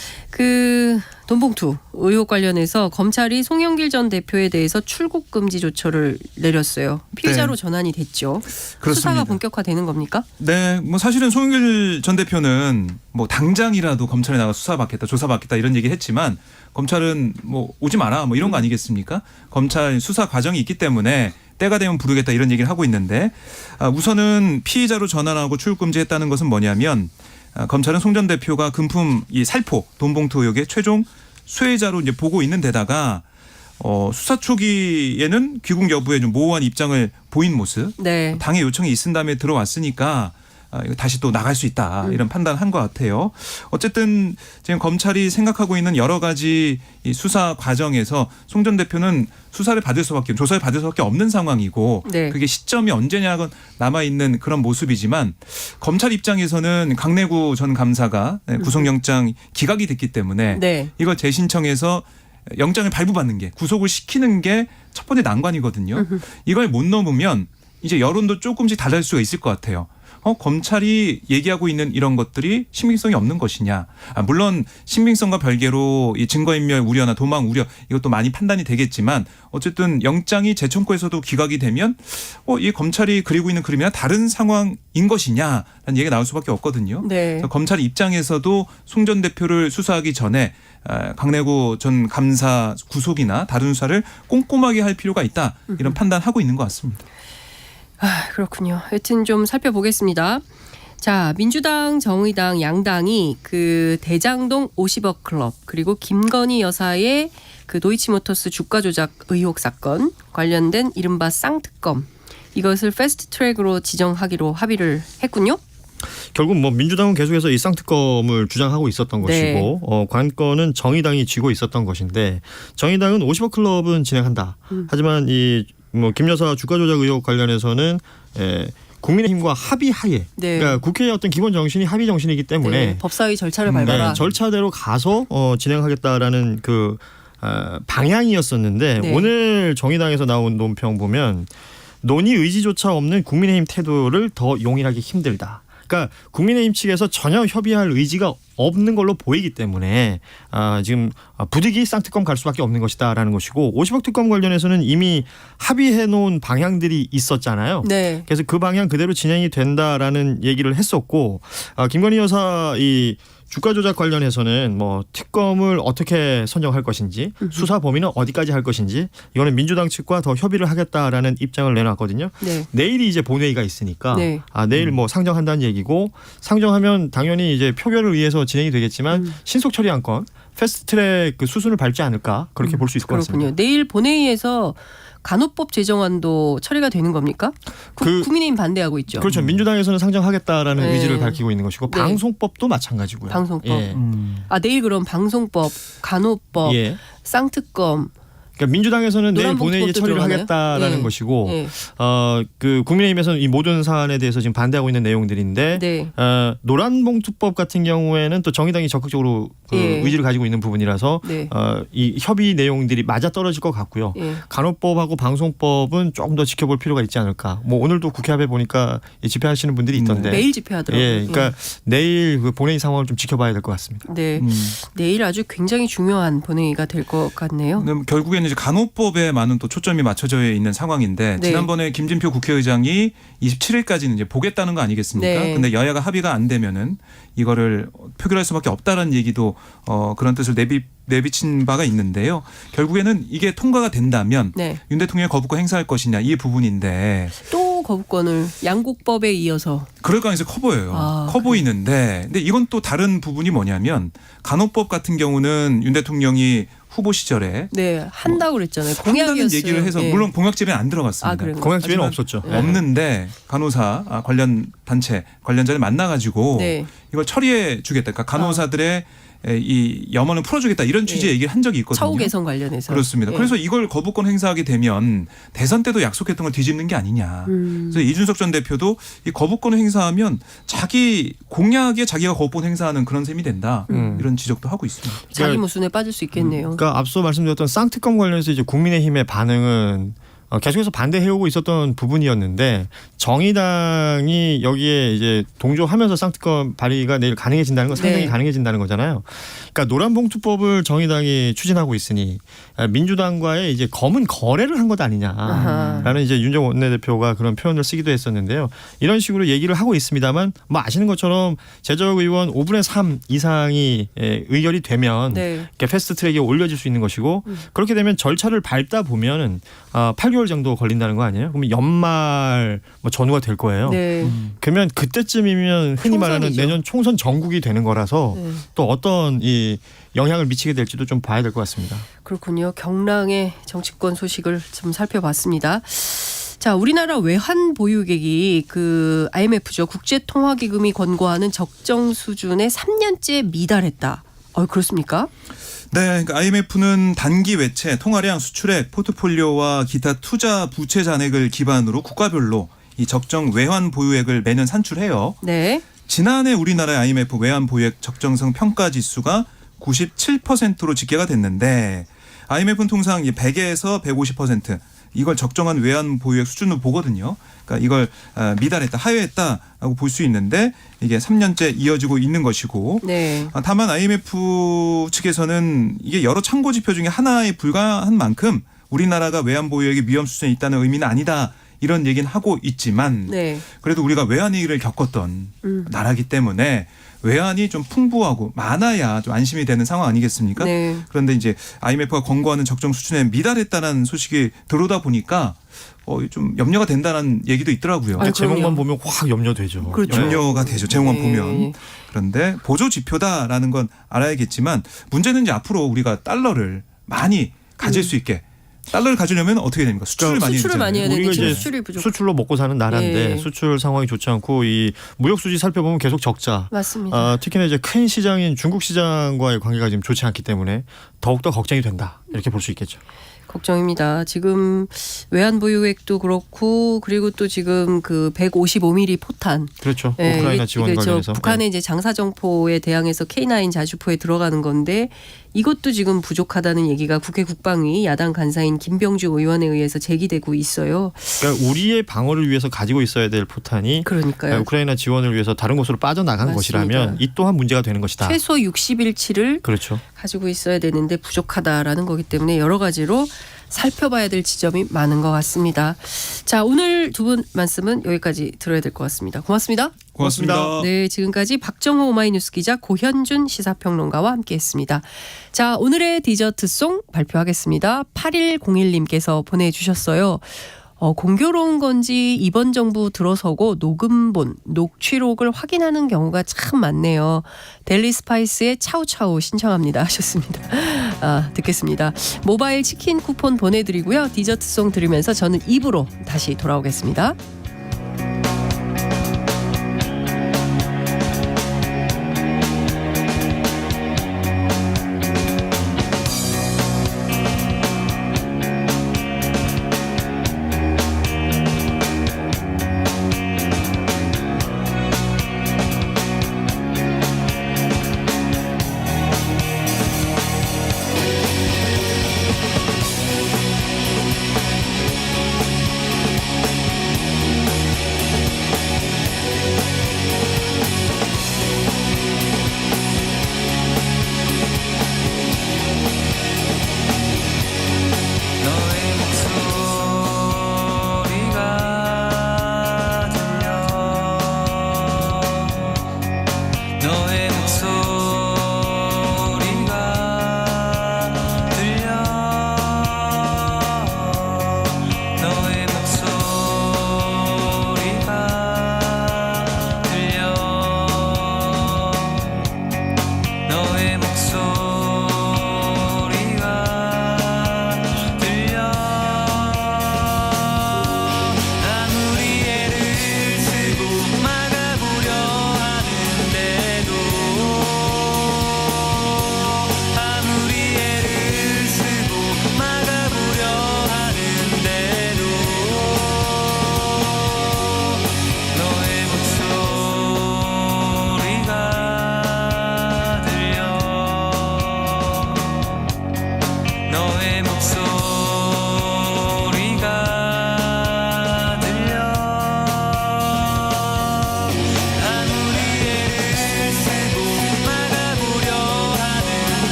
돈봉투 의혹 관련해서 검찰이 송영길 전 대표에 대해서 출국 금지 조처를 내렸어요. 피의자로 네. 전환이 됐죠. 그렇습니다. 수사가 본격화되는 겁니까? 네, 뭐 사실은 송영길 전 대표는 뭐 당장이라도 검찰에 나가 수사받겠다, 조사받겠다 이런 얘기를 했지만 검찰은 뭐 오지 마라 뭐 이런 거 아니겠습니까? 검찰 수사 과정이 있기 때문에 때가 되면 부르겠다 이런 얘기를 하고 있는데 우선은 피의자로 전환하고 출국 금지했다는 것은 뭐냐면 검찰은 송 전 대표가 금품 이 살포 돈봉투 의혹의 최종 수혜자로 이제 보고 있는 데다가 수사 초기에는 귀국 여부에 좀 모호한 입장을 보인 모습. 네. 당의 요청이 있은 다음에 들어왔으니까 이거 다시 또 나갈 수 있다 이런 판단한 것 같아요. 어쨌든 지금 검찰이 생각하고 있는 여러 가지 이 수사 과정에서 송 전 대표는 조사를 받을 수밖에 없는 상황이고 네. 그게 시점이 언제냐가 남아 있는 그런 모습이지만 검찰 입장에서는 강내구 전 감사가 구속영장 기각이 됐기 때문에 네. 이걸 재신청해서 영장을 발부받는 게 구속을 시키는 게 첫 번째 난관이거든요. 이걸 못 넘으면 이제 여론도 조금씩 달라질 수가 있을 것 같아요. 검찰이 얘기하고 있는 이런 것들이 신빙성이 없는 것이냐. 물론 신빙성과 별개로 이 증거인멸 우려나 도망 우려 이것도 많이 판단이 되겠지만 어쨌든 영장이 재청구에서도 기각이 되면 이 검찰이 그리고 있는 그림이나 다른 상황인 것이냐라는 얘기가 나올 수밖에 없거든요. 네. 그래서 검찰 입장에서도 송 전 대표를 수사하기 전에 강내구 전 감사 구속이나 다른 수사를 꼼꼼하게 할 필요가 있다. 이런 판단하고 있는 것 같습니다. 그렇군요. 여튼 좀 살펴보겠습니다. 자, 민주당, 정의당, 양당이 그 대장동 50억 클럽 그리고 김건희 여사의 그 도이치모터스 주가 조작 의혹 사건 관련된 이른바 쌍특검 이것을 패스트트랙으로 지정하기로 합의를 했군요. 결국 뭐 민주당은 계속해서 이 쌍특검을 주장하고 있었던 네. 것이고 관건은 정의당이 쥐고 있었던 것인데 정의당은 50억 클럽은 진행한다. 하지만 이 뭐 김 여사 주가 조작 의혹 관련해서는 국민의힘과 합의하에 네. 그러니까 국회의 어떤 기본 정신이 합의 정신이기 때문에 네, 법사위 절차를 밟아라. 절차대로 가서 진행하겠다라는 그 방향이었었는데 네. 오늘 정의당에서 나온 논평 보면 논의 의지조차 없는 국민의힘 태도를 더 용인하기 힘들다. 그러니까 국민의힘 측에서 전혀 협의할 의지가 없는 걸로 보이기 때문에 지금 부득이 쌍특검 갈 수밖에 없는 것이다라는 것이고 50억 특검 관련해서는 이미 합의해 놓은 방향들이 있었잖아요. 네. 그래서 그 방향 그대로 진행이 된다라는 얘기를 했었고 김건희 여사 이 주가 조작 관련해서는 뭐 특검을 어떻게 선정할 것인지 수사 범위는 어디까지 할 것인지 이거는 민주당 측과 더 협의를 하겠다라는 입장을 내놨거든요. 네. 내일이 이제 본회의가 있으니까 네. 내일 뭐 상정한다는 얘기고 상정하면 당연히 이제 표결을 위해서 진행이 되겠지만 신속 처리 안건 패스트트랙 그 수순을 밟지 않을까 그렇게 볼 수 있을 것 그렇군요. 같습니다. 내일 본회의에서 간호법 제정안도 처리가 되는 겁니까? 국민의힘 반대하고 있죠. 그렇죠. 민주당에서는 상정하겠다라는 네. 의지를 밝히고 있는 것이고 네. 방송법도 마찬가지고요. 방송법. 예. 내일 그럼 방송법, 간호법, 예. 쌍특검. 그러니까 민주당에서는 내일 노란봉투법도 본회의에 처리를 들어가나요? 하겠다라는 예. 것이고 예. 그 국민의힘에서는 이 모든 사안에 대해서 지금 반대하고 있는 내용들인데 네. 노란봉투법 같은 경우에는 또 정의당이 적극적으로 그 예. 의지를 가지고 있는 부분이라서 네. 이 협의 내용들이 맞아 떨어질 것 같고요. 예. 간호법하고 방송법은 조금 더 지켜볼 필요가 있지 않을까. 뭐 오늘도 국회 앞에 보니까 집회하시는 분들이 있던데. 매일 집회하더라고요. 예, 그러니까 내일 그 본회의 상황을 좀 지켜봐야 될 것 같습니다. 네. 내일 아주 굉장히 중요한 본회의가 될 것 같네요. 근데 결국에는 이제 간호법에 많은 또 초점이 맞춰져 있는 상황인데 네. 지난번에 김진표 국회의장이 27일까지는 이제 보겠다는 거 아니겠습니까? 네. 근데 여야가 합의가 안 되면은 이거를 표결할 수밖에 없다라는 얘기도 그런 뜻을 내비친 바가 있는데요. 결국에는 이게 통과가 된다면 네. 윤 대통령이 거부권 행사할 것이냐 이 부분인데 또 거부권을 양국법에 이어서. 그럴 가능성이 커 보여요. 아, 커 보이는데 근데 이건 또 다른 부분이 뭐냐면 간호법 같은 경우는 윤 대통령이 후보 시절에 네, 한다고 그랬잖아요. 한다는 공약이었어요. 얘기를 해서 예. 물론 공약집에는 안 들어갔습니다. 아, 그래요? 공약집에는 하지만 없었죠. 없는데 간호사 관련 단체 관련자를 만나가지고 네. 이걸 처리해 주겠다. 그러니까 간호사들의 이 염원을 풀어주겠다 이런 취지의 얘기를 한 적이 있거든요. 처우 개선 관련해서. 그렇습니다. 예. 그래서 이걸 거부권 행사하게 되면 대선 때도 약속했던 걸 뒤집는 게 아니냐. 그래서 이준석 전 대표도 이 거부권 행사하면 자기 공약에 자기가 거부권 행사하는 그런 셈이 된다. 이런 지적도 하고 있습니다. 자기 모순에 빠질 수 있겠네요. 그러니까 앞서 말씀드렸던 쌍특검 관련해서 이제 국민의힘의 반응은 계속해서 반대해오고 있었던 부분이었는데 정의당이 여기에 이제 동조하면서 쌍특검 발의가 내일 가능해진다는 건 상당히 네. 가능해진다는 거잖아요. 그러니까 노란봉투법을 정의당이 추진하고 있으니 민주당과의 이제 검은 거래를 한 것 아니냐라는 이제 윤정원 원내대표가 그런 표현을 쓰기도 했었는데요. 이런 식으로 얘기를 하고 있습니다만 뭐 아시는 것처럼 제적 의원 5분의 3 이상이 의결이 되면 네. 이렇게 패스트트랙에 올려질 수 있는 것이고 그렇게 되면 절차를 밟다 보면 8개월 정도 걸린다는 거 아니에요? 그러면 연말 뭐 전후가 될 거예요. 네. 그러면 그때쯤이면 흔히 말하는 총선이죠. 내년 총선 전국이 되는 거라서 네. 또 어떤 이 영향을 미치게 될지도 좀 봐야 될 것 같습니다. 그렇군요. 경랑의 정치권 소식을 좀 살펴봤습니다. 자, 우리나라 외환 보유액이 그 IMF죠. 국제통화기금이 권고하는 적정 수준에 3년째 미달했다. 그렇습니까? 네, 그러니까 IMF는 단기 외채, 통화량, 수출액, 포트폴리오와 기타 투자 부채 잔액을 기반으로 국가별로 이 적정 외환 보유액을 매년 산출해요. 네. 지난해 우리나라의 IMF 외환 보유액 적정성 평가 지수가 97%로 집계가 됐는데 IMF는 통상 100에서 150% 이걸 적정한 외환 보유액 수준으로 보거든요. 그러니까 이걸 미달했다, 하회했다라고 볼 수 있는데 이게 3년째 이어지고 있는 것이고 네. 다만 IMF 측에서는 이게 여러 참고 지표 중에 하나에 불과한 만큼 우리나라가 외환 보유액이 위험 수준에 있다는 의미는 아니다. 이런 얘기는 하고 있지만 네. 그래도 우리가 외환 위기를 겪었던 나라기 때문에 외환이 좀 풍부하고 많아야 좀 안심이 되는 상황 아니겠습니까? 네. 그런데 이제 IMF가 권고하는 적정 수준에 미달했다는 소식이 들어오다 보니까 좀 염려가 된다는 얘기도 있더라고요. 아니, 제목만 그럼요. 보면 확 염려되죠. 그렇죠. 염려가 되죠. 제목만 네. 보면. 그런데 보조 지표다라는 건 알아야겠지만 문제는 이제 앞으로 우리가 달러를 많이 가질 수 있게 달러를 가지려면 어떻게 됩니까? 수출을 많이 수출을 많이 해야 되잖아요. 되는데 우리가 지금 이제 수출이 부족. 수출로 먹고 사는 나라인데 예. 수출 상황이 좋지 않고 이 무역 수지 살펴보면 계속 적자. 맞습니다. 특히나 이제 큰 시장인 중국 시장과의 관계가 지금 좋지 않기 때문에 더욱더 걱정이 된다. 이렇게 볼 수 있겠죠. 걱정입니다. 지금 외환 보유액도 그렇고 그리고 또 지금 그 155mm 포탄. 그렇죠. 예, 우크라이나 지원 이게 저 관련해서. 북한의 이제 장사정포에 대항해서 K9 자주포에 들어가는 건데 이것도 지금 부족하다는 얘기가 국회 국방위 야당 간사인 김병주 의원에 의해서 제기되고 있어요. 그러니까 우리의 방어를 위해서 가지고 있어야 될 포탄이 그러니까요. 우크라이나 지원을 위해서 다른 곳으로 빠져나간 맞습니다. 것이라면 이 또한 문제가 되는 것이다. 최소 60일치를 그렇죠. 가지고 있어야 되는데 부족하다라는 거기 때문에 여러 가지로 살펴봐야 될 지점이 많은 것 같습니다. 자, 오늘 두 분 말씀은 여기까지 들어야 될 것 같습니다. 고맙습니다. 고맙습니다. 네, 지금까지 박정호 오마이뉴스 기자 고현준 시사평론가와 함께했습니다. 자, 오늘의 디저트송 발표하겠습니다. 8101님께서 보내주셨어요. 공교로운 건지 이번 정부 들어서고 녹음본, 녹취록을 확인하는 경우가 참 많네요. 델리 스파이스의 차우차우 신청합니다 하셨습니다. 듣겠습니다. 모바일 치킨 쿠폰 보내드리고요. 디저트송 들으면서 저는 2부로 다시 돌아오겠습니다.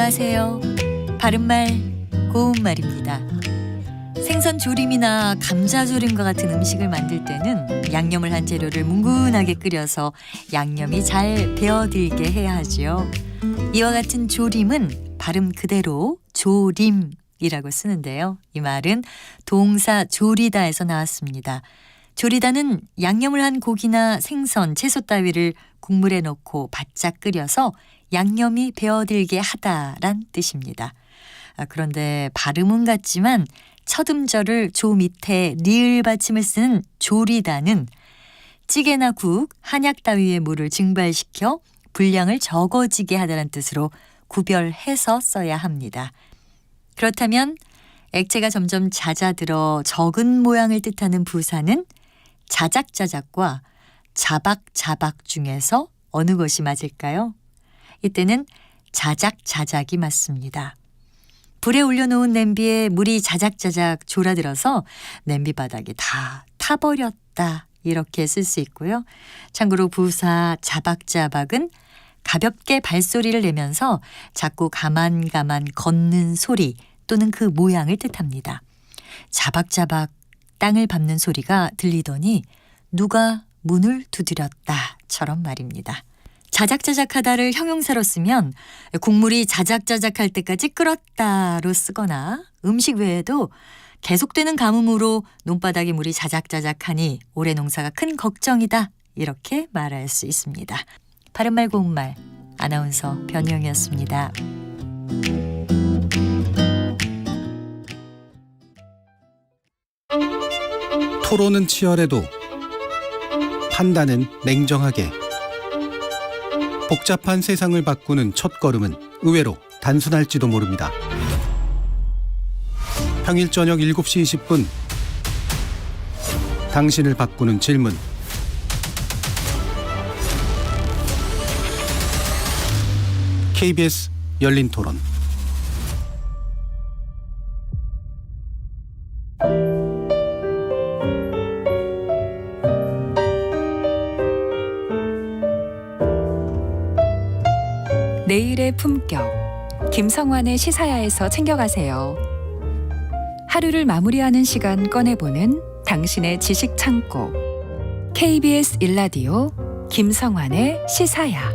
안녕하세요. 바른말 고운말입니다. 생선 조림이나 감자 조림과 같은 음식을 만들 때는 양념을 한 재료를 뭉근하게 끓여서 양념이 잘 배어들게 해야 하지요. 이와 같은 조림은 발음 그대로 조림이라고 쓰는데요. 이 말은 동사 조리다에서 나왔습니다. 조리다는 양념을 한 고기나 생선, 채소 따위를 국물에 넣고 바짝 끓여서 양념이 배어들게 하다란 뜻입니다. 그런데 발음은 같지만 첫 음절을 조 밑에 리을 받침을 쓰는 조리다는 찌개나 국, 한약 따위의 물을 증발시켜 분량을 적어지게 하다는 뜻으로 구별해서 써야 합니다. 그렇다면 액체가 점점 잦아들어 적은 모양을 뜻하는 부사는 자작자작과 자박자박 중에서 어느 것이 맞을까요? 이때는 자작자작이 맞습니다. 불에 올려놓은 냄비에 물이 자작자작 졸아들어서 냄비 바닥이 다 타버렸다 이렇게 쓸 수 있고요. 참고로 부사 자박자박은 가볍게 발소리를 내면서 자꾸 가만가만 걷는 소리 또는 그 모양을 뜻합니다. 자박자박 땅을 밟는 소리가 들리더니 누가 문을 두드렸다처럼 말입니다. 자작자작하다를 형용사로 쓰면 국물이 자작자작할 때까지 끓었다로 쓰거나 음식 외에도 계속되는 가뭄으로 논바닥에 물이 자작자작하니 올해 농사가 큰 걱정이다 이렇게 말할 수 있습니다. 바른말 고운말 아나운서 변희영이었습니다. 토론은 치열해도 판단은 냉정하게. 복잡한 세상을 바꾸는 첫걸음은 의외로 단순할지도 모릅니다. 평일 저녁 7시 20분 당신을 바꾸는 질문. KBS 열린 토론. 내일의 품격, 김성환의 시사야에서 챙겨가세요. 하루를 마무리하는 시간 꺼내보는 당신의 지식 창고. KBS 일라디오 김성환의 시사야.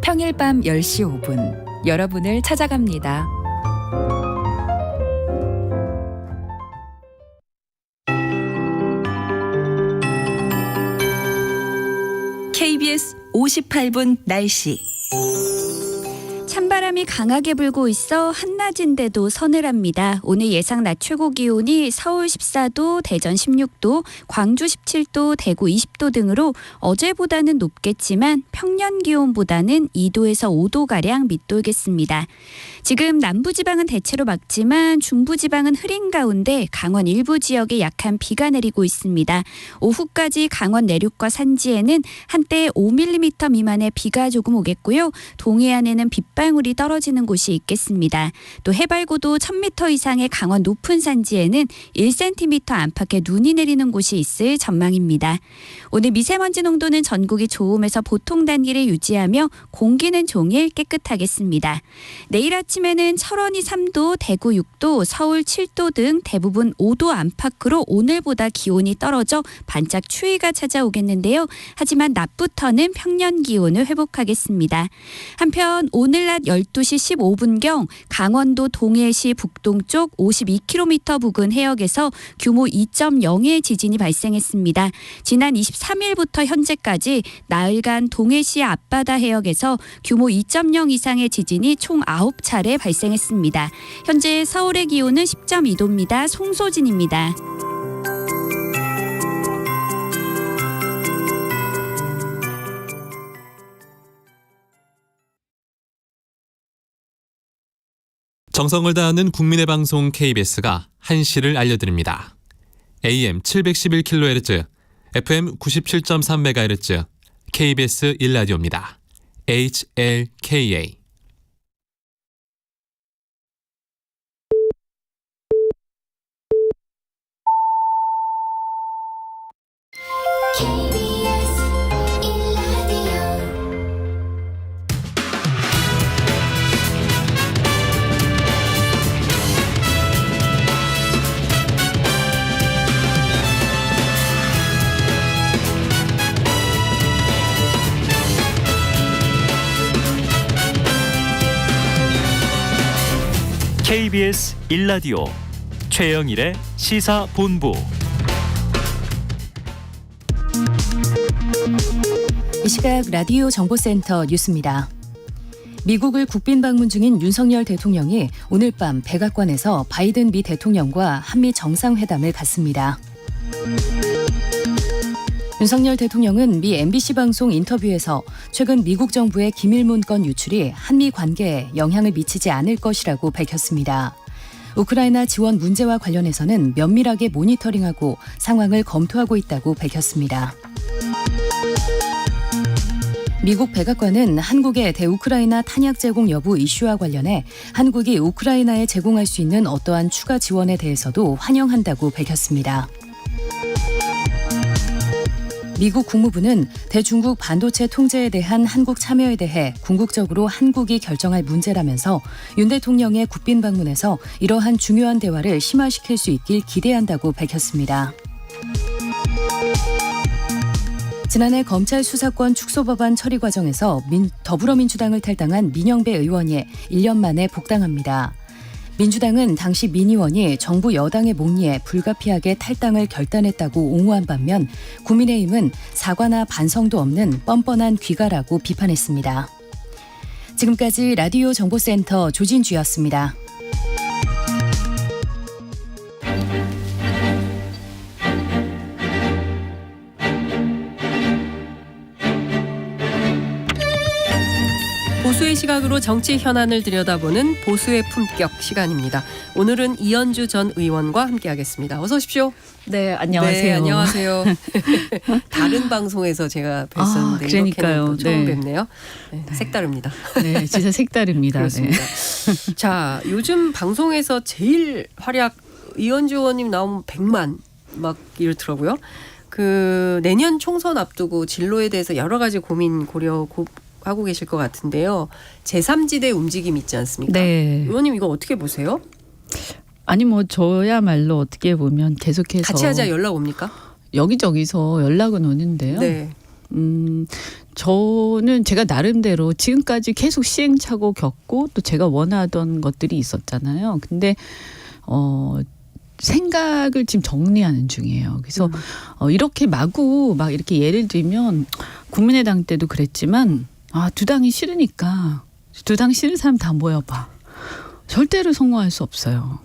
평일 밤 10시 5분 여러분을 찾아갑니다. KBS 58분 날씨. 찬바람이 강하게 불고 있어 한낮인데도 서늘합니다. 오늘 예상 낮 최고 기온이 서울 14도, 대전 16도, 광주 17도, 대구 20도 등으로 어제보다는 높겠지만 평년 기온보다는 2도에서 5도가량 밑돌겠습니다. 지금 남부지방은 대체로 맑지만 중부지방은 흐린 가운데 강원 일부 지역에 약한 비가 내리고 있습니다. 오후까지 강원 내륙과 산지에는 한때 5mm 미만의 비가 조금 오겠고요. 동해안에는 빗방울이 떨어지는 곳이 있겠습니다. 또 해발고도 1000m 이상의 강원 높은 산지에는 1cm 안팎의 눈이 내리는 곳이 있을 전망입니다. 오늘 미세먼지 농도는 전국이 좋음에서 보통 단계를 유지하며 공기는 종일 깨끗하겠습니다. 내일 아침에는 철원이 3도, 대구 6도, 서울 7도 등 대부분 5도 안팎으로 오늘보다 기온이 떨어져 반짝 추위가 찾아오겠는데요. 하지만 낮부터는 평년 기온을 회복하겠습니다. 한편 오늘 낮 12시 15분경 강원도 동해시 북동쪽 52km 부근 해역에서 규모 2.0의 지진이 발생했습니다. 지난 23일부터 현재까지 나흘간 동해시 앞바다 해역에서 규모 2.0 이상의 지진이 총 9차례 발생했습니다. 현재 서울의 기온은 10.2도입니다. 송소진입니다. 정성을 다하는 국민의 방송 KBS가 한시를 알려드립니다. AM 711kHz, FM 97.3MHz, KBS 일라디오입니다. HLKA. KBS 1라디오 최영일의 시사본부. 이 시각 라디오 정보센터 뉴스입니다. 미국을 국빈 방문 중인 윤석열 대통령이 오늘 밤 백악관에서 바이든 미 대통령과 한미 정상회담을 갖습니다. 윤석열 대통령은 미 MBC 방송 인터뷰에서 최근 미국 정부의 기밀문 건 유출이 한미 관계에 영향을 미치지 않을 것이라고 밝혔습니다. 우크라이나 지원 문제와 관련해서는 면밀하게 모니터링하고 상황을 검토하고 있다고 밝혔습니다. 미국 백악관은 한국의 대우크라이나 탄약 제공 여부 이슈와 관련해 한국이 우크라이나에 제공할 수 있는 어떠한 추가 지원에 대해서도 환영한다고 밝혔습니다. 미국 국무부는 대중국 반도체 통제에 대한 한국 참여에 대해 궁극적으로 한국이 결정할 문제라면서 윤 대통령의 국빈 방문에서 이러한 중요한 대화를 심화시킬 수 있길 기대한다고 밝혔습니다. 지난해 검찰 수사권 축소 법안 처리 과정에서 더불어민주당을 탈당한 민영배 의원이 1년 만에 복당합니다. 민주당은 당시 민 의원이 정부 여당의 목리에 불가피하게 탈당을 결단했다고 옹호한 반면 국민의힘은 사과나 반성도 없는 뻔뻔한 귀가라고 비판했습니다. 지금까지 라디오 정보센터 조진주였습니다. 보수의 시각으로 정치 현안을 들여다보는 보수의 품격 시간입니다. 오늘은 이현주 전 의원과 함께하겠습니다. 어서 오십시오. 네, 안녕하세요. 네, 안녕하세요. 다른 방송에서 제가 뵀었는데 그러니까요. 이렇게는 또 처음 네. 뵙네요. 네, 색다릅니다. 네, 진짜 색다릅니다. 그렇습니다. 네. 자, 요즘 방송에서 제일 활약 이현주 의원님 나오면 100만 막 이렇더라고요. 그 내년 총선 앞두고 진로에 대해서 여러 가지 고민 하고 계실 것 같은데요. 제3지대 움직임 있지 않습니까? 네. 의원님 이거 어떻게 보세요? 아니 뭐 저야말로 어떻게 보면 계속해서 같이 하자 연락 옵니까? 여기저기서 연락은 오는데요. 네. 저는 제가 나름대로 지금까지 계속 시행착오 겪고 또 제가 원하던 것들이 있었잖아요. 근데 생각을 지금 정리하는 중이에요. 그래서 이렇게 마구 막 이렇게 예를 들면 국민의당 때도 그랬지만 두 당이 싫으니까 두 당 싫은 사람 다 모여봐. 절대로 성공할 수 없어요.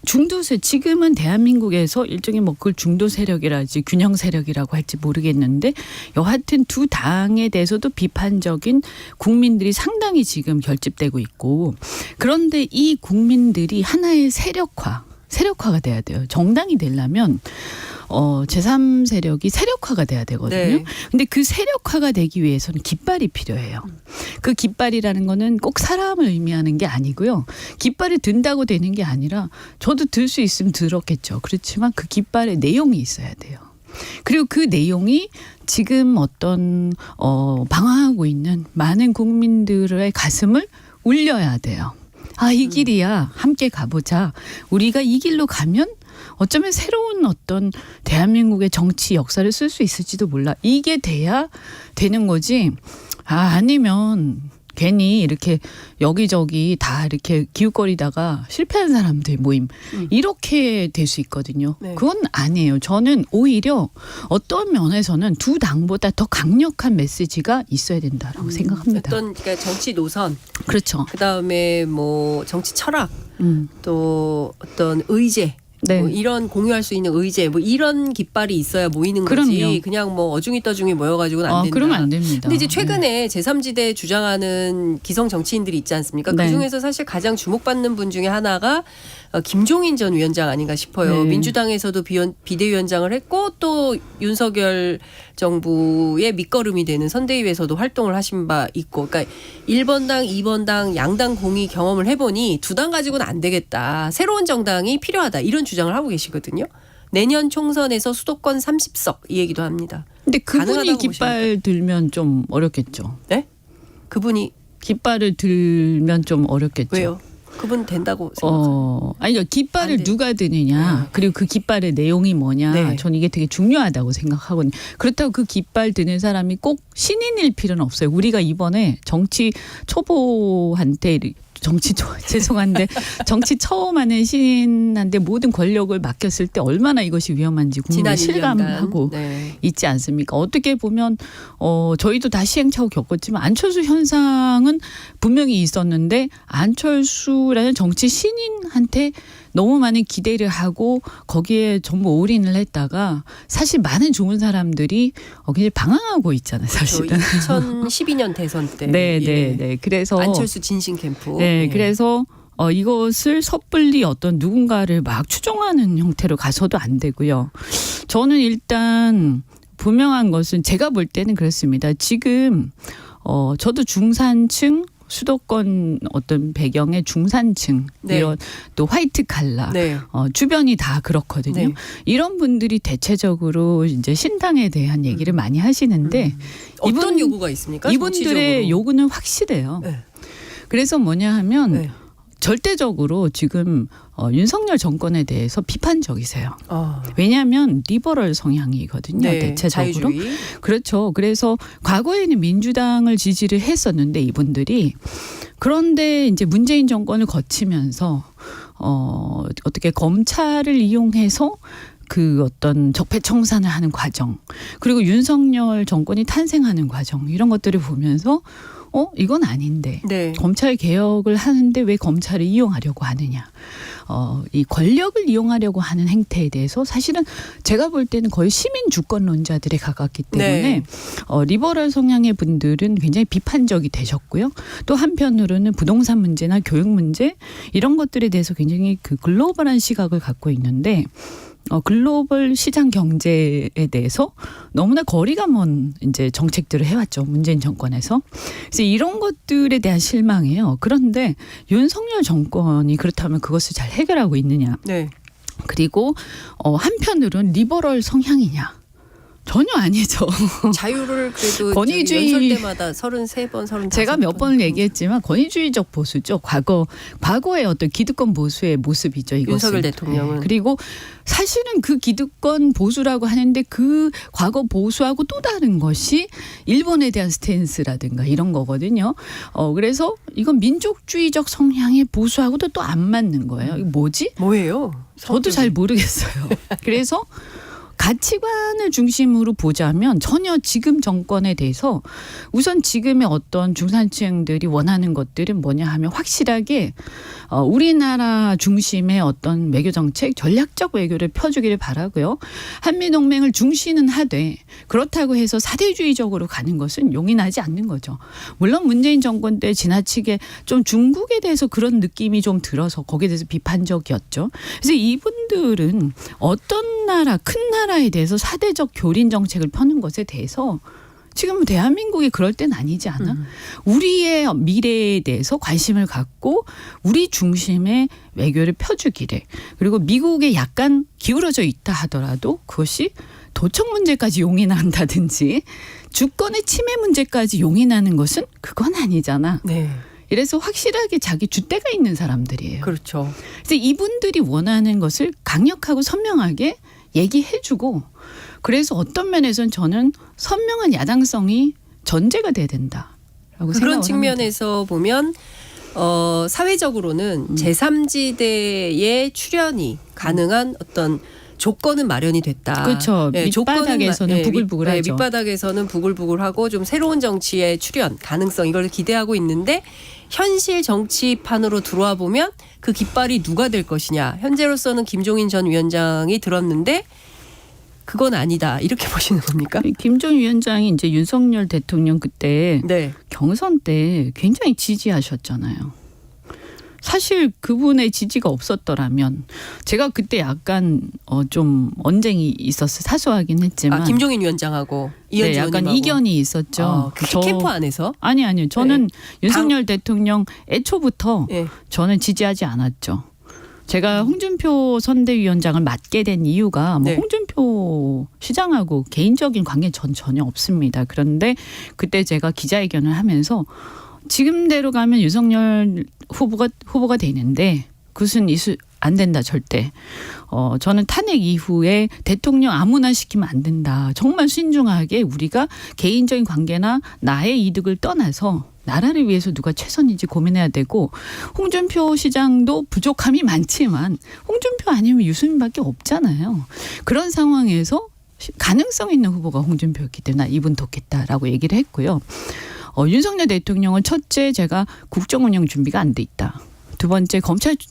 중도세 지금은 대한민국에서 일종의 뭐 그걸 중도 세력이라지 균형 세력이라고 할지 모르겠는데 여하튼 두 당에 대해서도 비판적인 국민들이 상당히 지금 결집되고 있고 그런데 이 국민들이 하나의 세력화가 돼야 돼요. 정당이 되려면 제3세력이 세력화가 돼야 되거든요. 네. 근데 그 세력화가 되기 위해서는 깃발이 필요해요. 그 깃발이라는 거는 꼭 사람을 의미하는 게 아니고요. 깃발을 든다고 되는 게 아니라 저도 들 수 있으면 들었겠죠. 그렇지만 그 깃발에 내용이 있어야 돼요. 그리고 그 내용이 지금 어떤 방황하고 있는 많은 국민들의 가슴을 울려야 돼요. 이 길이야. 함께 가보자. 우리가 이 길로 가면 어쩌면 새로운 어떤 대한민국의 정치 역사를 쓸 수 있을지도 몰라. 이게 돼야 되는 거지. 아니면 괜히 이렇게 여기저기 다 이렇게 기웃거리다가 실패한 사람들 모임 이렇게 될 수 있거든요. 네. 그건 아니에요. 저는 오히려 어떤 면에서는 두 당보다 더 강력한 메시지가 있어야 된다라고 생각합니다. 어떤 그러니까 정치 노선, 그렇죠. 그다음에 뭐 정치 철학, 또 어떤 의제. 네. 뭐 이런 공유할 수 있는 의제 뭐 이런 깃발이 있어야 모이는 거지. 그럼요. 그냥 뭐 어중이 떠중이 모여가지고는 안 된다. 그러면 안 됩니다. 근데 이제 최근에 제3지대 주장하는 기성 정치인들이 있지 않습니까? 네. 그중에서 사실 가장 주목받는 분 중에 하나가 김종인 전 위원장 아닌가 싶어요. 네. 민주당에서도 비대위원장을 했고 또 윤석열 정부의 밑거름이 되는 선대위에서도 활동을 하신 바 있고, 그러니까 1번당, 2번당 양당 공의 경험을 해보니 두 당 가지고는 안 되겠다. 새로운 정당이 필요하다. 이런 주장을 하고 계시거든요. 내년 총선에서 수도권 30석 이 얘기도 합니다. 근데 그분이 가능하다고 깃발 보십니까? 들면 좀 어렵겠죠. 네? 그분이 깃발을 들면 좀 어렵겠죠. 왜요? 그분 된다고 생각해요. 아니 깃발을 누가 드느냐, 그리고 그 깃발의 내용이 뭐냐, 네. 전 이게 되게 중요하다고 생각하거든요. 그렇다고 그 깃발 드는 사람이 꼭 신인일 필요는 없어요. 우리가 이번에 정치 초보한테 죄송한데 정치 처음 하는 신인한테 모든 권력을 맡겼을 때 얼마나 이것이 위험한지 국민이 실감하고 네. 있지 않습니까? 어떻게 보면 저희도 다 시행착오 겪었지만 안철수 현상은 분명히 있었는데 안철수라는 정치 신인한테 너무 많은 기대를 하고 거기에 전부 올인을 했다가 사실 많은 좋은 사람들이 굉장히 방황하고 있잖아요. 사실은. 2012년 대선 때. 네. 그래서 안철수 진신 캠프. 네, 그래서 이것을 섣불리 어떤 누군가를 막 추종하는 형태로 가서도 안 되고요. 저는 일단 분명한 것은 제가 볼 때는 그렇습니다. 지금 저도 중산층 수도권 어떤 배경의 중산층 네. 이런 또 화이트 칼라 네. 주변이 다 그렇거든요. 네. 이런 분들이 대체적으로 이제 신당에 대한 얘기를 많이 하시는데 어떤 요구가 있습니까? 이분들의 정치적으로? 요구는 확실해요. 네. 그래서 뭐냐 하면 네. 절대적으로 지금 윤석열 정권에 대해서 비판적이세요. 왜냐하면 리버럴 성향이거든요. 네, 대체적으로. 자유주의. 그렇죠. 그래서 과거에는 민주당을 지지를 했었는데 이분들이 그런데 이제 문재인 정권을 거치면서 어떻게 검찰을 이용해서 그 어떤 적폐청산을 하는 과정 그리고 윤석열 정권이 탄생하는 과정 이런 것들을 보면서 이건 아닌데 네. 검찰 개혁을 하는데 왜 검찰을 이용하려고 하느냐. 이 권력을 이용하려고 하는 행태에 대해서 사실은 제가 볼 때는 거의 시민 주권론자들에 가깝기 때문에 네. 리버럴 성향의 분들은 굉장히 비판적이 되셨고요. 또 한편으로는 부동산 문제나 교육 문제 이런 것들에 대해서 굉장히 그 글로벌한 시각을 갖고 있는데 글로벌 시장 경제에 대해서 너무나 거리가 먼 이제 정책들을 해왔죠. 문재인 정권에서. 그래서 이런 것들에 대한 실망이에요. 그런데 윤석열 정권이 그렇다면 그것을 잘 해결하고 있느냐. 네. 그리고 한편으로는 리버럴 성향이냐. 전혀 아니죠. 자유를 그래도 권위주의 연설 때마다 33번, 35번. 제가 몇 번을 얘기했지만 권위주의적 보수죠. 과거의 어떤 기득권 보수의 모습이죠. 이것은. 윤석열 대통령은. 네. 그리고 사실은 그 기득권 보수라고 하는데 그 과거 보수하고 또 다른 것이 일본에 대한 스탠스라든가 이런 거거든요. 그래서 이건 민족주의적 성향의 보수하고도 또 안 맞는 거예요. 이거 뭐지? 뭐예요? 저도 잘 모르겠어요. 그래서 가치관을 중심으로 보자면 전혀 지금 정권에 대해서 우선 지금의 어떤 중산층들이 원하는 것들은 뭐냐 하면 확실하게 우리나라 중심의 어떤 외교 정책, 전략적 외교를 펴주기를 바라고요. 한미동맹을 중시는 하되 그렇다고 해서 사대주의적으로 가는 것은 용인하지 않는 거죠. 물론 문재인 정권 때 지나치게 좀 중국에 대해서 그런 느낌이 좀 들어서 거기에 대해서 비판적이었죠. 그래서 이분들은 어떤 나라, 큰 나라에 대해서 사대적 교린 정책을 펴는 것에 대해서 지금 대한민국이 그럴 땐 아니지 않아? 우리의 미래에 대해서 관심을 갖고 우리 중심의 외교를 펴주기를 그리고 미국에 약간 기울어져 있다 하더라도 그것이 도청 문제까지 용인한다든지 주권의 침해 문제까지 용인하는 것은 그건 아니잖아. 네. 이래서 확실하게 자기 줏대가 있는 사람들이에요. 그렇죠. 그래서 이분들이 원하는 것을 강력하고 선명하게 얘기해주고 그래서 어떤 면에서는 저는 선명한 야당성이 전제가 돼야 된다라고 생각을 그런 합니다. 측면에서 보면 사회적으로는 제3지대의 출연이 가능한 어떤 조건은 마련이 됐다. 그렇죠. 밑바닥에서는 부글부글하죠. 네, 밑바닥에서는 부글부글하고 좀 새로운 정치의 출연 가능성 이걸 기대하고 있는데 현실 정치판으로 들어와 보면 그 깃발이 누가 될 것이냐. 현재로서는 김종인 전 위원장이 들었는데 그건 아니다. 이렇게 보시는 겁니까? 김종인 위원장이 이제 윤석열 대통령 그때 네. 경선 때 굉장히 지지하셨잖아요. 사실 그분의 지지가 없었더라면 제가 그때 약간 좀 언쟁이 있었어요. 사소하긴 했지만. 김종인 위원장하고 이현주 네, 약간 의원님하고. 이견이 있었죠. 캠프 안에서? 아니요. 저는 윤석열 대통령 애초부터 저는 지지하지 않았죠. 제가 홍준표 선대위원장을 맡게 된 이유가 뭐 홍준표 시장하고 개인적인 관계 전 전혀 없습니다. 그런데 그때 제가 기자회견을 하면서 지금대로 가면 윤석열 후보가 되는데 그것은 안 된다 절대. 저는 탄핵 이후에 대통령 아무나 시키면 안 된다. 정말 신중하게 우리가 개인적인 관계나 나의 이득을 떠나서 나라를 위해서 누가 최선인지 고민해야 되고 홍준표 시장도 부족함이 많지만 홍준표 아니면 유승민밖에 없잖아요. 그런 상황에서 가능성 있는 후보가 홍준표였기 때문에 나 이분 뒀겠다라고 얘기를 했고요. 윤석열 대통령은 첫째 제가 국정운영 준비가 안 돼 있다. 두 번째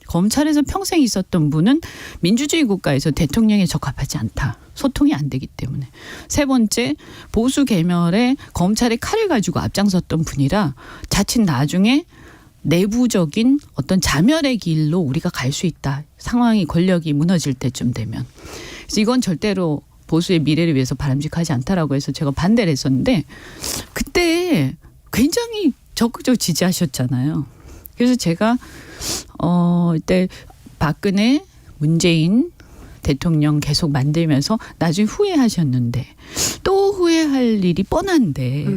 검찰에서 평생 있었던 분은 민주주의 국가에서 대통령에 적합하지 않다. 소통이 안 되기 때문에. 세 번째 보수 계멸에 검찰의 칼을 가지고 앞장섰던 분이라 자칫 나중에 내부적인 어떤 자멸의 길로 우리가 갈 수 있다. 상황이 권력이 무너질 때쯤 되면. 그래서 이건 절대로 보수의 미래를 위해서 바람직하지 않다라고 해서 제가 반대를 했었는데 그때 굉장히 적극적으로 지지하셨잖아요. 그래서 제가 이때 박근혜, 문재인 대통령 계속 만들면서 나중에 후회하셨는데 또 후회할 일이 뻔한데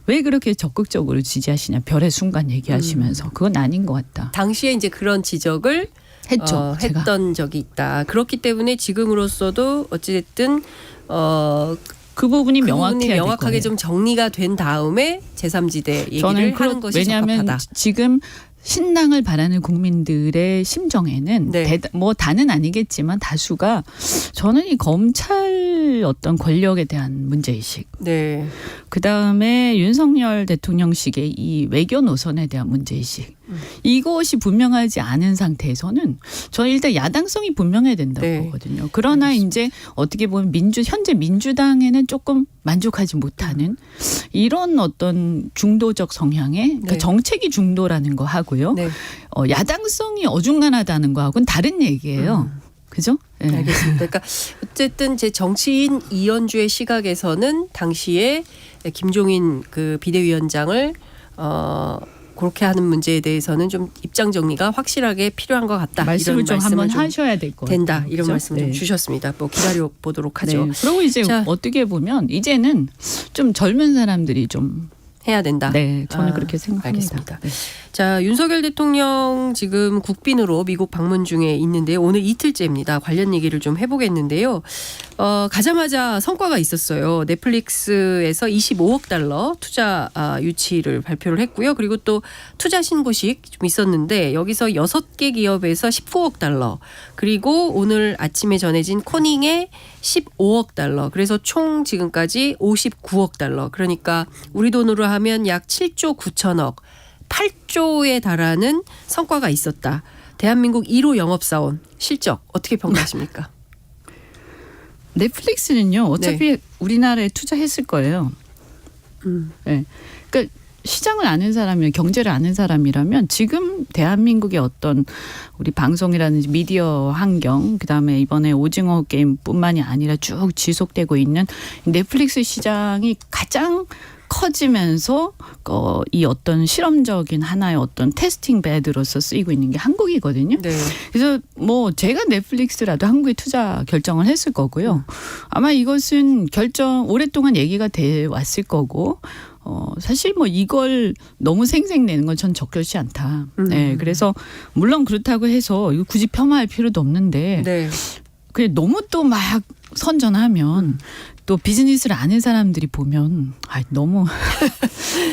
왜 그렇게 적극적으로 지지하시냐. 별의 순간 얘기하시면서 그건 아닌 것 같다. 당시에 이제 그런 지적을 했죠. 했던 적이 있다. 그렇기 때문에 지금으로서도 어찌됐든 그 부분이 명확하게 좀 정리가 된 다음에 제3지대 얘기를 하는 것이 왜냐하면 적합하다. 지금 신당을 바라는 국민들의 심정에는 뭐 다는 아니겠지만 다수가 저는 이 검찰 어떤 권력에 대한 문제의식, 그다음에 윤석열 대통령식의 이 외교 노선에 대한 문제의식, 이것이 분명하지 않은 상태에서는 저는 일단 야당성이 분명해야 된다고 보거든요. 그러나 알겠습니다. 이제 어떻게 보면 현재 민주당에는 조금 만족하지 못하는 이런 어떤 중도적 성향의 그러니까 정책이 중도라는 거 하고요. 야당성이 어중간하다는 거하고는 다른 얘기예요. 그죠? 네. 알겠습니다. 그러니까 어쨌든 제 정치인 이현주의 시각에서는 당시에 김종인 그 비대위원장을 그렇게 하는 문제에 대해서는 좀 입장 정리가 확실하게 필요한 것 같다. 말씀을 이런 좀 말씀을 한번 하셔야 될 것 같아요. 된다. 이런 그렇죠? 말씀을 좀 주셨습니다. 뭐 기다려 보도록 하죠. 그리고 이제 어떻게 보면 이제는 좀 젊은 사람들이 좀 해야 된다. 네, 저는 그렇게 생각합니다. 알겠습니다. 자, 윤석열 대통령 지금 국빈으로 미국 방문 중에 있는데 오늘 이틀째입니다. 관련 얘기를 좀 해보겠는데요. 가자마자 성과가 있었어요. 넷플릭스에서 25억 달러 투자 유치를 발표를 했고요. 그리고 또 투자 신고식 좀 있었는데 여기서 6개 기업에서 19억 달러 그리고 오늘 아침에 전해진 코닝에 15억 달러 그래서 총 지금까지 59억 달러 그러니까 우리 돈으로 하면 약 7조 9천억 8조에 달하는 성과가 있었다. 대한민국 1호 영업사원 실적 어떻게 평가하십니까? 넷플릭스는요. 어차피 우리나라에 투자했을 거예요. 네. 그러니까 시장을 아는 사람이면 경제를 아는 사람이라면 지금 대한민국의 어떤 우리 방송이라든지 미디어 환경 그다음에 이번에 오징어 게임뿐만이 아니라 쭉 지속되고 있는 넷플릭스 시장이 가장 커지면서 이 어떤 실험적인 하나의 어떤 테스팅 베드로서 쓰이고 있는 게 한국이거든요. 그래서 뭐 제가 넷플릭스라도 한국에 투자 결정을 했을 거고요. 아마 이것은 오랫동안 얘기가 돼 왔을 거고 사실 뭐 이걸 너무 생색내는 건 전 적절치 않다. 네, 그래서 물론 그렇다고 해서 이거 굳이 폄하할 필요도 없는데 그게 너무 또 막 선전하면 또 비즈니스를 아는 사람들이 보면 너무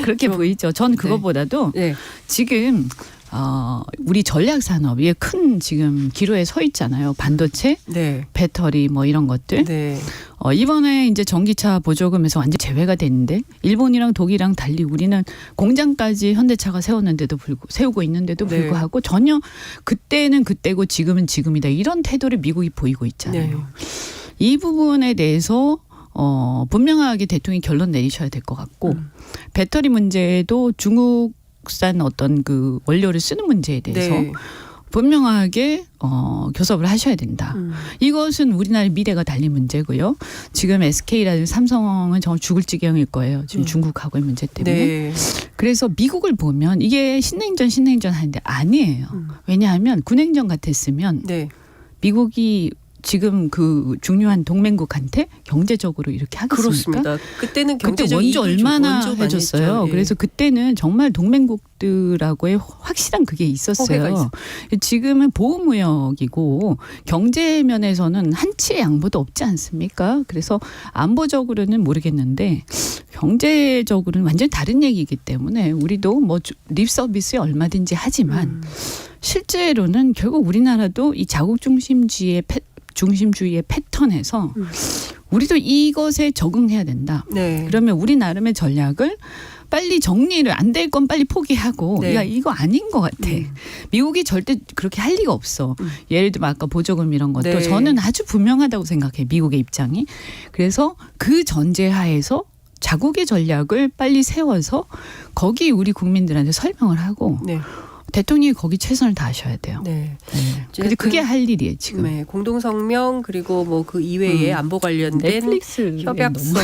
그렇게 보이죠. 전 그것보다도 지금 우리 전략 산업이 큰 지금 기로에 서 있잖아요. 반도체, 배터리 뭐 이런 것들. 이번에 이제 전기차 보조금에서 완전 제외가 됐는데 일본이랑 독일이랑 달리 우리는 공장까지 현대차가 세우고 있는데도 불구하고 전혀 그때는 그때고 지금은 지금이다. 이런 태도를 미국이 보이고 있잖아요. 이 부분에 대해서 분명하게 대통령이 결론 내리셔야 될 것 같고 배터리 문제도 중국산 어떤 그 원료를 쓰는 문제에 대해서 분명하게 교섭을 하셔야 된다. 이것은 우리나라의 미래가 달린 문제고요. 지금 SK라든지 삼성은 정말 죽을 지경일 거예요. 지금 중국하고의 문제 때문에. 그래서 미국을 보면 이게 신냉전 하는데 아니에요. 왜냐하면 군행전 같았으면 미국이 지금 그 중요한 동맹국한테 경제적으로 이렇게 하겠습니까? 그렇습니다. 그때는 그때 경제적 원조 이익을 얼마나 먼저 많이 해줬어요. 했죠. 예. 그래서 그때는 정말 동맹국들하고의 확실한 그게 호혜가 있었어요. 지금은 보호무역이고 경제 면에서는 한치의 양보도 없지 않습니까? 그래서 안보적으로는 모르겠는데 경제적으로는 완전히 다른 얘기이기 때문에 우리도 뭐 립 서비스에 얼마든지 하지만 실제로는 결국 우리나라도 이 자국 중심주의의 패턴에서 우리도 이것에 적응해야 된다. 네. 그러면 우리 나름의 전략을 빨리 정리를 안 될 건 빨리 포기하고 네. 야 이거 아닌 것 같아. 미국이 절대 그렇게 할 리가 없어. 예를 들면 아까 보조금 이런 것도 네. 저는 아주 분명하다고 생각해요. 미국의 입장이. 그래서 그 전제하에서 자국의 전략을 빨리 세워서 거기 우리 국민들한테 설명을 하고 네. 대통령이 거기 최선을 다하셔야 돼요. 네. 근데 그게 할 일이에요 지금. 네, 공동성명 그리고 뭐 그 이외에 안보 관련된 넷플릭스 협약서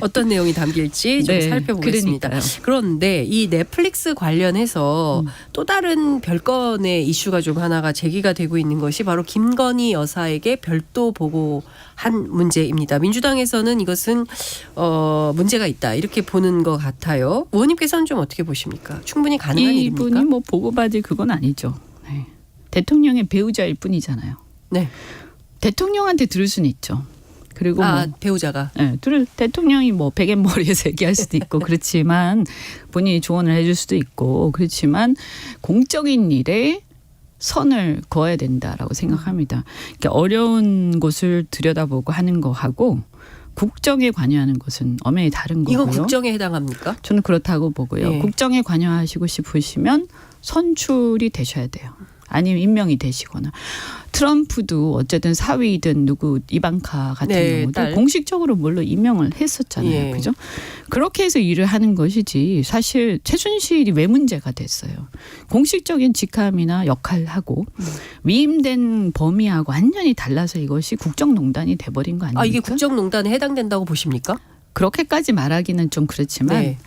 어떤 내용이 담길지 좀 네, 살펴보겠습니다. 그러니까요. 그런데 이 넷플릭스 관련해서 또 다른 별건의 이슈가 좀 하나가 제기가 되고 있는 것이 바로 김건희 여사에게 별도 보고한 문제입니다. 민주당에서는 이것은 문제가 있다 이렇게 보는 것 같아요. 의원님께서는 좀 어떻게 보십니까? 충분히 가능한 일입니까? 이분이 뭐 보고받을 그건 아니죠. 네. 대통령의 배우자일 뿐이잖아요. 네. 대통령한테 들을 수는 있죠. 그리고 뭐 배우자가 네, 대통령이 뭐 베갯머리에서 얘기할 수도 있고 그렇지만 본인이 조언을 해줄 수도 있고 그렇지만 공적인 일에 선을 그어야 된다라고 생각합니다. 그러니까 어려운 곳을 들여다보고 하는 거하고 국정에 관여하는 것은 엄연히 다른 거고요. 이건 국정에 해당합니까? 저는 그렇다고 보고요. 네. 국정에 관여하시고 싶으시면 선출이 되셔야 돼요. 아니면 임명이 되시거나. 트럼프도 어쨌든 사위든 누구 이방카 같은 네, 경우도 딸. 공식적으로 물론 임명을 했었잖아요. 예. 그죠? 그렇게 해서 일을 하는 것이지 사실 최순실이 왜 문제가 됐어요. 공식적인 직함이나 역할하고 위임된 범위하고 완전히 달라서 이것이 국정농단이 돼버린 거 아닙니까? 이게 국정농단에 해당된다고 보십니까? 그렇게까지 말하기는 좀 그렇지만 네.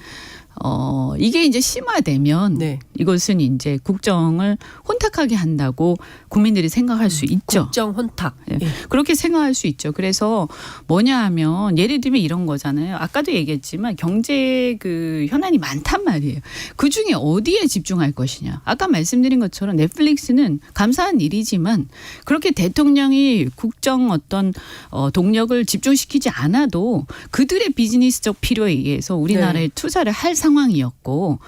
이게 이제 심화되면 네. 이것은 이제 국정을 혼탁하게 한다고 국민들이 생각할 수 있죠. 국정 혼탁. 예. 예. 그렇게 생각할 수 있죠. 그래서 뭐냐 하면 예를 들면 이런 거잖아요. 아까도 얘기했지만 경제 그 현안이 많단 말이에요. 그중에 어디에 집중할 것이냐. 아까 말씀드린 것처럼 넷플릭스는 감사한 일이지만 그렇게 대통령이 국정 어떤 동력을 집중시키지 않아도 그들의 비즈니스적 필요에 의해서 우리나라에 투자를 할 상황이었고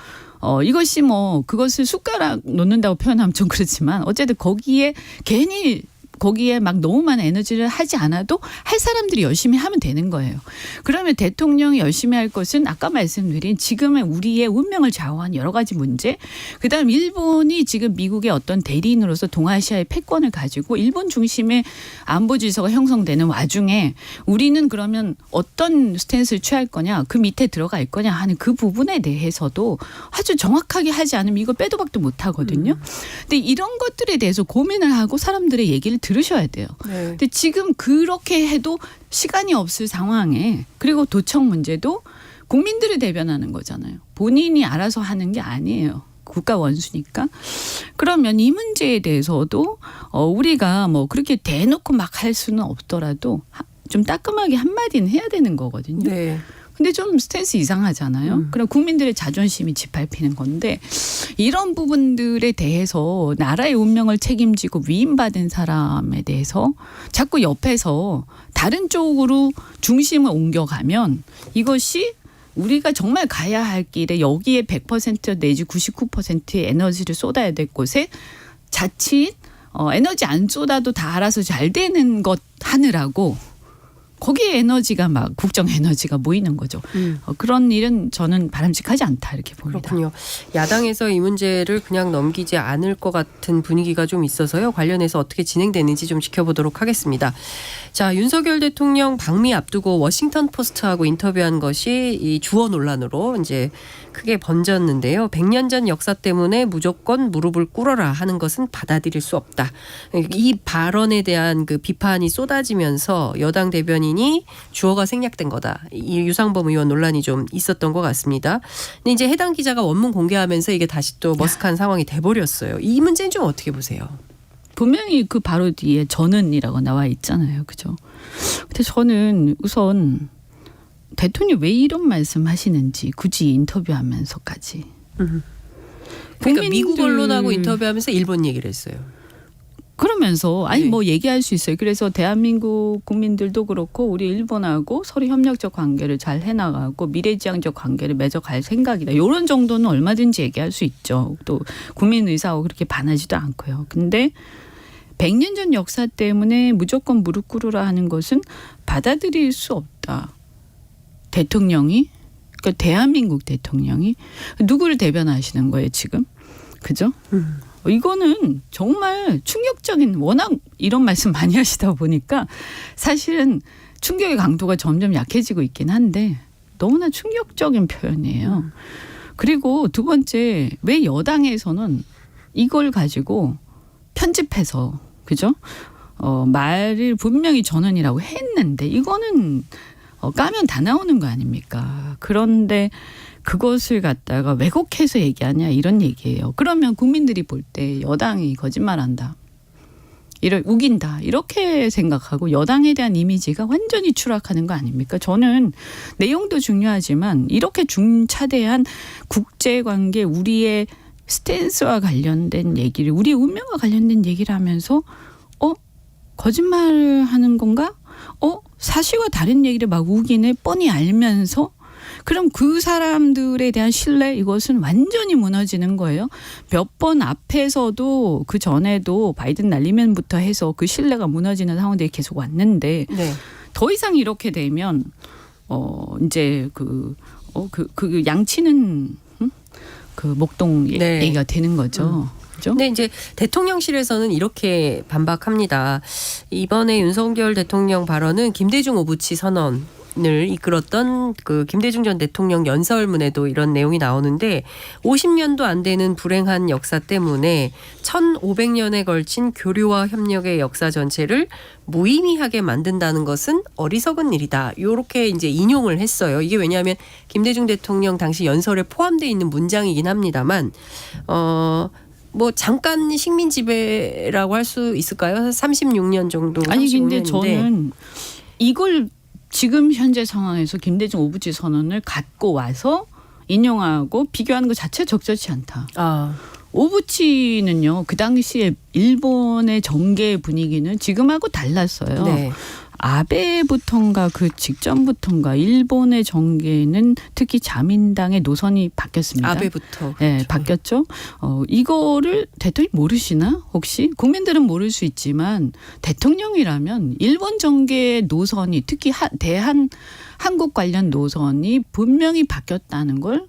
이것이 뭐 그것을 숟가락 놓는다고 표현하면 좀 그렇지만 어쨌든 거기에 괜히 거기에 막 너무 많은 에너지를 하지 않아도 할 사람들이 열심히 하면 되는 거예요. 그러면 대통령이 열심히 할 것은 아까 말씀드린 지금의 우리의 운명을 좌우한 여러 가지 문제, 그다음 일본이 지금 미국의 어떤 대리인으로서 동아시아의 패권을 가지고 일본 중심의 안보 질서가 형성되는 와중에 우리는 그러면 어떤 스탠스를 취할 거냐, 그 밑에 들어갈 거냐 하는 그 부분에 대해서도 아주 정확하게 하지 않으면 이거 빼도 박도 못 하거든요. 근데 이런 것들에 대해서 고민을 하고 사람들의 얘기를 들으셔야 돼요. 네. 근데 지금 그렇게 해도 시간이 없을 상황에 그리고 도청 문제도 국민들을 대변하는 거잖아요. 본인이 알아서 하는 게 아니에요. 국가 원수니까. 그러면 이 문제에 대해서도 우리가 뭐 그렇게 대놓고 막 할 수는 없더라도 좀 따끔하게 한마디는 해야 되는 거거든요. 네. 근데 좀 스탠스 이상하잖아요. 그럼 국민들의 자존심이 짓밟히는 건데 이런 부분들에 대해서 나라의 운명을 책임지고 위임받은 사람에 대해서 자꾸 옆에서 다른 쪽으로 중심을 옮겨가면 이것이 우리가 정말 가야 할 길에 여기에 100% 내지 99%의 에너지를 쏟아야 될 곳에 자칫 에너지 안 쏟아도 다 알아서 잘 되는 것 하느라고 거기에 에너지가 막 국정 에너지가 모이는 거죠. 그런 일은 저는 바람직하지 않다 이렇게 봅니다. 그렇군요. 야당에서 이 문제를 그냥 넘기지 않을 것 같은 분위기가 좀 있어서요. 관련해서 어떻게 진행되는지 좀 지켜보도록 하겠습니다. 자, 윤석열 대통령 방미 앞두고 워싱턴 포스트하고 인터뷰한 것이 이 주어 논란으로 이제 크게 번졌는데요. 100년 전 역사 때문에 무조건 무릎을 꿇어라 하는 것은 받아들일 수 없다. 이 발언에 대한 그 비판이 쏟아지면서 여당 대변인이 주어가 생략된 거다. 이 유상범 의원 논란이 좀 있었던 것 같습니다. 근데 이제 해당 기자가 원문 공개하면서 이게 다시 또 머쓱한 상황이 돼버렸어요. 이 문제는 좀 어떻게 보세요? 분명히 그 바로 뒤에 저는이라고 나와 있잖아요. 그죠? 근데 저는 우선 대통령이 왜 이런 말씀 하시는지 굳이 인터뷰하면서까지. 그러니까 미국 언론하고 인터뷰하면서 일본 얘기를 했어요. 그러면서 네. 뭐 얘기할 수 있어요. 그래서 대한민국 국민들도 그렇고 우리 일본하고 서로 협력적 관계를 잘 해나가고 미래지향적 관계를 맺어갈 생각이다. 이런 정도는 얼마든지 얘기할 수 있죠. 또 국민 의사하고 그렇게 반하지도 않고요. 근데 100년 전 역사 때문에 무조건 무릎 꿇으라 하는 것은 받아들일 수 없다. 대통령이, 그러니까 대한민국 대통령이 누구를 대변하시는 거예요 지금? 그죠? 이거는 정말 충격적인, 워낙 이런 말씀 많이 하시다 보니까 사실은 충격의 강도가 점점 약해지고 있긴 한데 너무나 충격적인 표현이에요. 그리고 두 번째, 왜 여당에서는 이걸 가지고 편집해서, 그죠? 말을 분명히 전원이라고 했는데 이거는 까면 다 나오는 거 아닙니까? 그런데 그것을 갖다가 왜곡해서 얘기하냐 이런 얘기예요. 그러면 국민들이 볼 때 여당이 거짓말한다, 우긴다 이렇게 생각하고 여당에 대한 이미지가 완전히 추락하는 거 아닙니까? 저는 내용도 중요하지만 이렇게 중차대한 국제관계, 우리의 스탠스와 관련된 얘기를, 우리 운명과 관련된 얘기를 하면서 거짓말하는 건가? 사실과 다른 얘기를 막 우기네 뻔히 알면서, 그럼 그 사람들에 대한 신뢰, 이것은 완전히 무너지는 거예요. 몇 번 앞에서도 그 전에도 바이든 날리면부터 해서 그 신뢰가 무너지는 상황들이 계속 왔는데 네. 더 이상 이렇게 되면 이제 그 양치는 그 목동 네. 얘기가 되는 거죠. 그죠? 근데 이제 대통령실에서는 이렇게 반박합니다. 이번에 윤석열 대통령 발언은 김대중 오부치 선언을 이끌었던 그 김대중 전 대통령 연설문에도 이런 내용이 나오는데 50년도 안 되는 불행한 역사 때문에 1500년에 걸친 교류와 협력의 역사 전체를 무의미하게 만든다는 것은 어리석은 일이다. 이렇게 이제 인용을 했어요. 이게 왜냐하면 김대중 대통령 당시 연설에 포함되어 있는 문장이긴 합니다만 뭐 잠깐 식민 지배라고 할 수 있을까요? 36년 정도. 아니 근데 35년인데. 저는 이걸 지금 현재 상황에서 김대중 오부치 선언을 갖고 와서 인용하고 비교하는 것 자체 적절치 않다. 오부치는요, 그 당시에 일본의 정계 분위기는 지금하고 달랐어요. 네. 아베부터인가 그 직전부터인가 일본의 정계는 특히 자민당의 노선이 바뀌었습니다. 아베부터. 네, 바뀌었죠. 이거를 대통령이 모르시나? 혹시? 국민들은 모를 수 있지만 대통령이라면 일본 정계의 노선이, 특히 한국 관련 노선이 분명히 바뀌었다는 걸,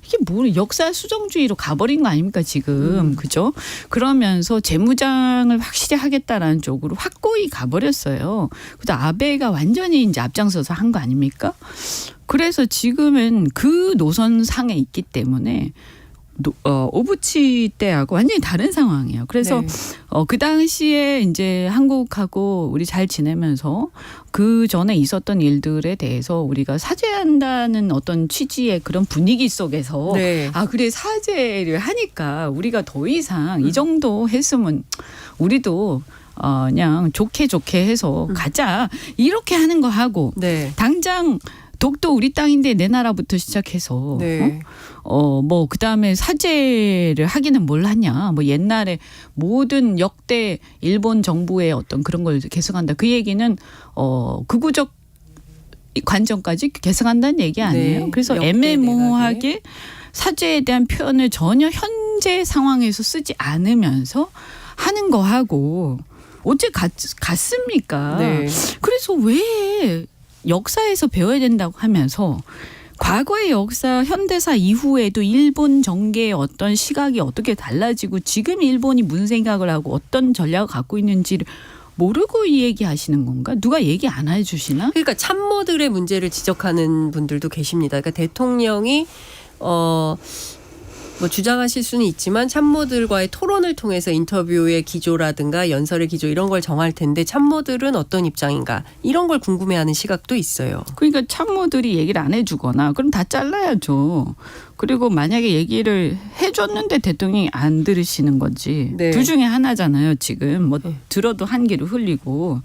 이게 뭐 역사 수정주의로 가버린 거 아닙니까 지금. 그죠? 그러면서 재무장을 확실히 하겠다라는 쪽으로 확고히 가버렸어요. 그래서 아베가 완전히 이제 앞장서서 한 거 아닙니까? 그래서 지금은 그 노선상에 있기 때문에 오부치 때하고 완전히 다른 상황이에요. 그래서 네. 그 당시에 이제 한국하고 우리 잘 지내면서 그 전에 있었던 일들에 대해서 우리가 사죄한다는 어떤 취지의 그런 분위기 속에서 네. 그래 사죄를 하니까 우리가 더 이상 이 정도 했으면 우리도 그냥 좋게 해서 가자 이렇게 하는 거 하고 네. 당장 독도 우리 땅인데 내 나라부터 시작해서 네. 뭐 그다음에 사죄를 하기는 뭘 하냐. 뭐 옛날에 모든 역대 일본 정부의 어떤 그런 걸 개성한다. 그 얘기는 극우적 관점까지 개성한다는 얘기 아니에요. 네. 그래서 역대 애매모호하게 내각에. 사죄에 대한 표현을 전혀 현재 상황에서 쓰지 않으면서 하는 거 하고 어째 같습니까? 네. 그래서 왜 역사에서 배워야 된다고 하면서 과거의 역사, 현대사 이후에도 일본 정계의 어떤 시각이 어떻게 달라지고 지금 일본이 무슨 생각을 하고 어떤 전략을 갖고 있는지를 모르고 이 얘기하시는 건가? 누가 얘기 안 해주시나? 그러니까 참모들의 문제를 지적하는 분들도 계십니다. 그러니까 대통령이 뭐 주장하실 수는 있지만 참모들과의 토론을 통해서 인터뷰의 기조라든가 연설의 기조 이런 걸 정할 텐데 참모들은 어떤 입장인가 이런 걸 궁금해하는 시각도 있어요. 그러니까 참모들이 얘기를 안 해주거나 그럼 다 잘라야죠. 그리고 만약에 얘기를 해줬는데 대통령이 안 들으시는 건지 네. 둘 중에 하나잖아요. 지금 뭐 들어도 한기를 흘리고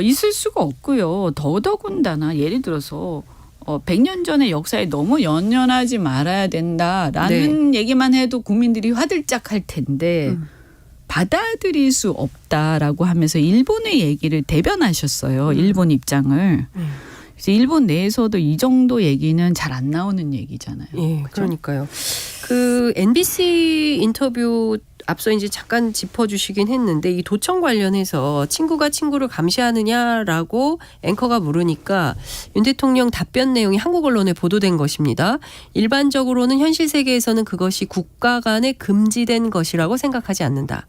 있을 수가 없고요. 더더군다나 예를 들어서 100년 전의 역사에 너무 연연하지 말아야 된다라는 얘기만 해도 국민들이 화들짝 할 텐데 받아들일 수 없다라고 하면서 일본의 얘기를 대변하셨어요. 일본 입장을. 그래서 일본 내에서도 이 정도 얘기는 잘 안 나오는 얘기잖아요. 예, 그렇죠? 그러니까요. 그 MBC 인터뷰 앞서 이제 잠깐 짚어주시긴 했는데 이 도청 관련해서 친구가 친구를 감시하느냐라고 앵커가 물으니까 윤 대통령 답변 내용이 한국 언론에 보도된 것입니다. 일반적으로는 현실 세계에서는 그것이 국가 간에 금지된 것이라고 생각하지 않는다.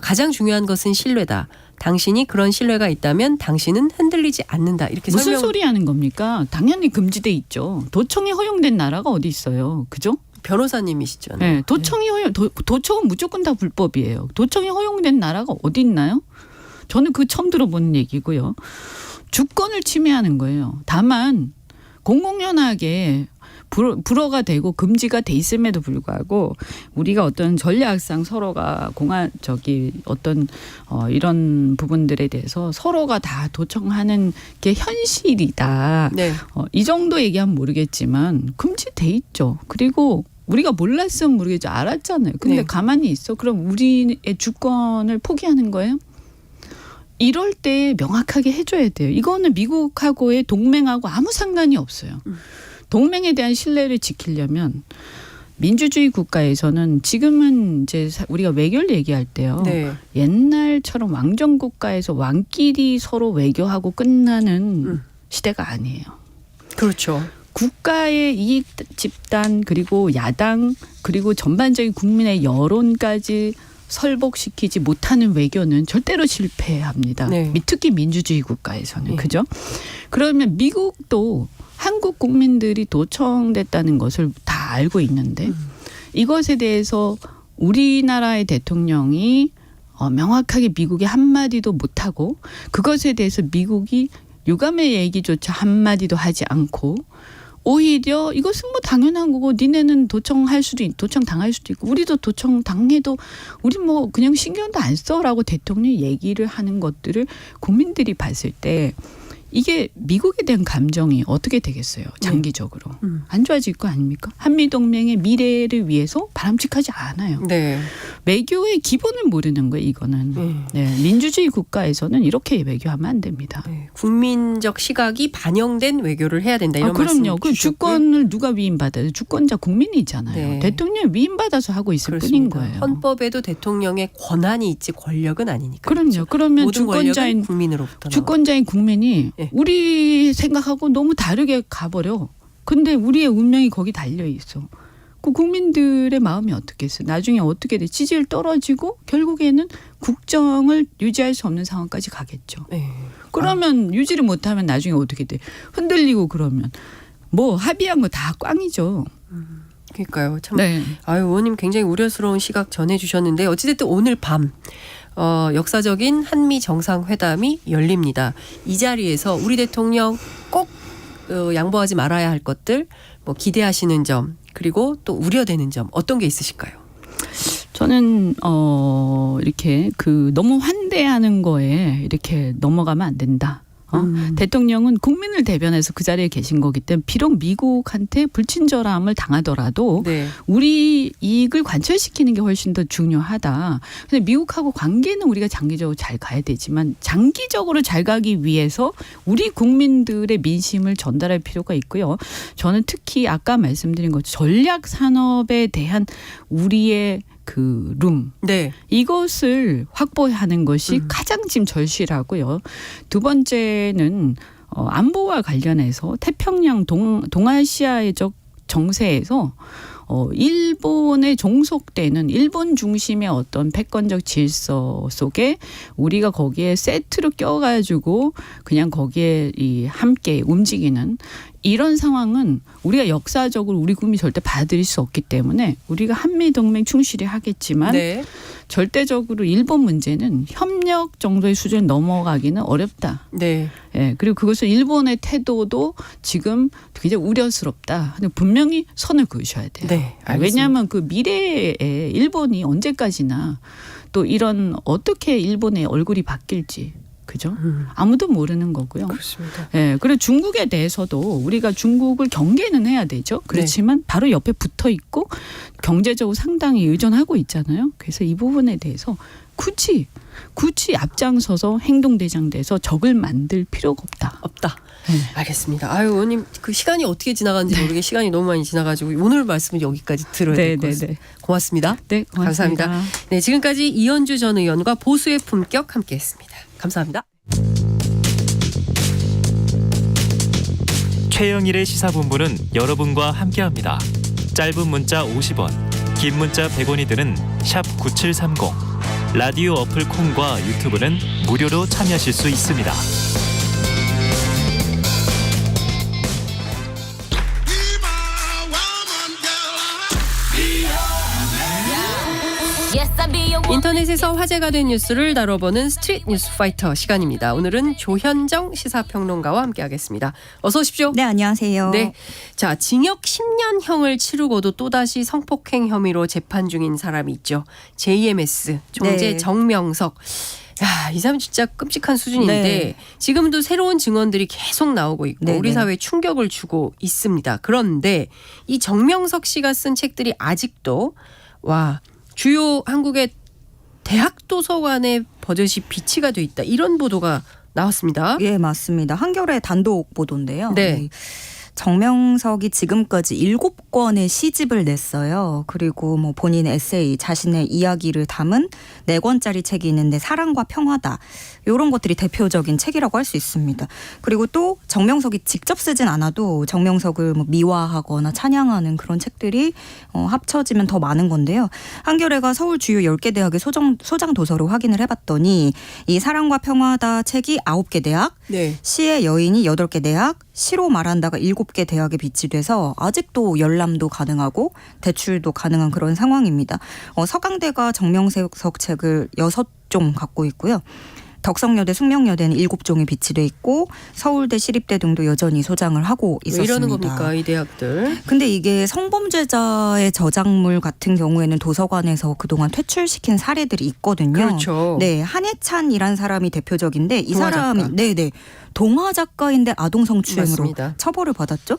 가장 중요한 것은 신뢰다. 당신이 그런 신뢰가 있다면 당신은 흔들리지 않는다. 이렇게 무슨 설명. 소리 하는 겁니까? 당연히 금지돼 있죠. 도청이 허용된 나라가 어디 있어요. 그죠? 변호사님이시죠. 네, 도청이 도청은 무조건 다 불법이에요. 도청이 허용된 나라가 어디 있나요? 저는 그 처음 들어보는 얘기고요. 주권을 침해하는 거예요. 다만 공공연하게 불어가 되고 금지가 돼 있음에도 불구하고 우리가 어떤 전략상 서로가 어떤 이런 부분들에 대해서 서로가 다 도청하는 게 현실이다. 네. 이 정도 얘기하면 모르겠지만 금지돼 있죠. 그리고 우리가 몰랐으면 모르겠죠. 알았잖아요. 근데 네. 가만히 있어. 그럼 우리의 주권을 포기하는 거예요? 이럴 때 명확하게 해줘야 돼요. 이거는 미국하고의 동맹하고 아무 상관이 없어요. 동맹에 대한 신뢰를 지키려면 민주주의 국가에서는 지금은 이제 우리가 외교를 얘기할 때요. 네. 옛날처럼 왕정 국가에서 왕끼리 서로 외교하고 끝나는 시대가 아니에요. 그렇죠. 국가의 이익 집단 그리고 야당 그리고 전반적인 국민의 여론까지 설복시키지 못하는 외교는 절대로 실패합니다. 네. 특히 민주주의 국가에서는. 네. 그죠? 그러면 미국도 한국 국민들이 도청됐다는 것을 다 알고 있는데 이것에 대해서 우리나라의 대통령이 명확하게 미국에 한마디도 못하고 그것에 대해서 미국이 유감의 얘기조차 한마디도 하지 않고 오히려 이것은 뭐 당연한 거고 니네는 도청 당할 수도 있고 우리도 도청 당해도 우리 뭐 그냥 신경도 안 써라고 대통령이 얘기를 하는 것들을 국민들이 봤을 때 이게 미국에 대한 감정이 어떻게 되겠어요? 장기적으로. 안 좋아질 거 아닙니까? 한미동맹의 미래를 위해서 바람직하지 않아요. 네. 외교의 기본을 모르는 거예요. 이거는. 네. 민주주의 국가에서는 이렇게 외교하면 안 됩니다. 네. 국민적 시각이 반영된 외교를 해야 된다. 이런 말씀 그럼요. 그 주셨고요. 주권을 누가 위임받아요? 주권자 국민이잖아요. 네. 대통령이 위임받아서 하고 있을 그렇습니다. 뿐인 거예요. 헌법에도 대통령의 권한이 있지 권력은 아니니까. 그럼요. 그러면 모든 권력은 국민으로부터 주권자인 국민이 네. 우리 생각하고 너무 다르게 가버려. 근데 우리의 운명이 거기 달려 있어. 그 국민들의 마음이 어떻겠어요? 나중에 어떻게 돼? 지지율 떨어지고 결국에는 국정을 유지할 수 없는 상황까지 가겠죠. 네. 그러면 유지를 못하면 나중에 어떻게 돼? 흔들리고 그러면 뭐 합의한 거 다 꽝이죠. 그러니까요. 참. 네. 아유, 의원님 굉장히 우려스러운 시각 전해주셨는데 어찌됐든 오늘 밤 역사적인 한미 정상회담이 열립니다. 이 자리에서 우리 대통령 꼭 양보하지 말아야 할 것들, 뭐 기대하시는 점, 그리고 또 우려되는 점 어떤 게 있으실까요? 저는 이렇게 너무 환대하는 거에 이렇게 넘어가면 안 된다. 대통령은 국민을 대변해서 그 자리에 계신 거기 때문에 비록 미국한테 불친절함을 당하더라도 네. 우리 이익을 관철시키는 게 훨씬 더 중요하다. 근데 미국하고 관계는 우리가 장기적으로 잘 가야 되지만 장기적으로 잘 가기 위해서 우리 국민들의 민심을 전달할 필요가 있고요. 저는 특히 아까 말씀드린 것 전략 산업에 대한 우리의 네. 이것을 확보하는 것이 가장 지금 절실하고요. 두 번째는 안보와 관련해서 태평양 동아시아적 정세에서 일본에 종속되는 일본 중심의 어떤 패권적 질서 속에 우리가 거기에 세트로 껴가지고 그냥 거기에 함께 움직이는 이런 상황은 우리가 역사적으로 우리 국민이 절대 받아들일 수 없기 때문에 우리가 한미동맹 충실히 하겠지만 네. 절대적으로 일본 문제는 협력 정도의 수준을 넘어가기는 어렵다. 네. 예, 그리고 그것은 일본의 태도도 지금 굉장히 우려스럽다. 근데 분명히 선을 그으셔야 돼요. 네, 알겠습니다. 왜냐하면 그 미래에 일본이 언제까지나 또 이런 어떻게 일본의 얼굴이 바뀔지. 그죠? 아무도 모르는 거고요. 그렇습니다. 예, 그리고 중국에 대해서도 우리가 중국을 경계는 해야 되죠. 그렇지만 바로 옆에 붙어 있고 경제적으로 상당히 의존하고 있잖아요. 그래서 이 부분에 대해서 굳이 앞장서서 행동대장돼서 적을 만들 필요가 없다. 네. 알겠습니다. 아유, 의원님 그 시간이 어떻게 지나가는지 모르게 시간이 너무 많이 지나가지고 오늘 말씀은 여기까지 들어야 될 것 같습니다. 고맙습니다. 네, 고맙습니다. 감사합니다. 네, 지금까지 이현주 전 의원과 보수의 품격 함께했습니다. 감사합니다. 최영일의 시사본부는 여러분과 함께합니다. 짧은 문자 50원, 긴 문자 100원이 드는 샵 9730. 라디오 어플 콩과 유튜브는 무료로 참여하실 수 있습니다. 인터넷에서 화제가 된 뉴스를 다뤄보는 스트릿 뉴스 파이터 시간입니다. 오늘은 조현정 시사평론가와 함께하겠습니다. 어서 오십시오. 네, 안녕하세요. 네, 자, 징역 10년형을 치르고도 또다시 성폭행 혐의로 재판 중인 사람이 있죠. JMS 총재 네. 정명석. 야, 이 사람 진짜 끔찍한 수준인데 네. 지금도 새로운 증언들이 계속 나오고 있고 네, 우리 네. 사회에 충격을 주고 있습니다. 그런데 이 정명석 씨가 쓴 책들이 아직도 주요 한국의 대학 도서관에 버젓이 비치가 돼 있다. 이런 보도가 나왔습니다. 예, 맞습니다. 한겨레 단독 보도인데요. 네. 정명석이 지금까지 7권의 시집을 냈어요. 그리고 뭐 본인 에세이, 자신의 이야기를 담은 4권짜리 책이 있는데 사랑과 평화다. 이런 것들이 대표적인 책이라고 할 수 있습니다. 그리고 또 정명석이 직접 쓰진 않아도 정명석을 뭐 미화하거나 찬양하는 그런 책들이 합쳐지면 더 많은 건데요. 한겨레가 서울 주요 10개 대학의 소장 도서로 확인을 해봤더니 이 사랑과 평화다 책이 9개 대학, 네. 시의 여인이 8개 대학, 시로 말한다가 7개 대학에 비치돼서 아직도 열람도 가능하고 대출도 가능한 그런 상황입니다. 서강대가 정명석 책을 6종 갖고 있고요. 덕성여대, 숙명여대는 7종이 비치돼 있고 서울대, 시립대 등도 여전히 소장을 하고 있었습니다. 왜 이러는 겁니까, 이 대학들? 근데 이게 성범죄자의 저작물 같은 경우에는 도서관에서 그동안 퇴출시킨 사례들이 있거든요. 그렇죠. 네, 한예찬이란 사람이 대표적인데 이 동화작가. 사람이 동화 작가인데 아동 성추행으로 맞습니다. 처벌을 받았죠.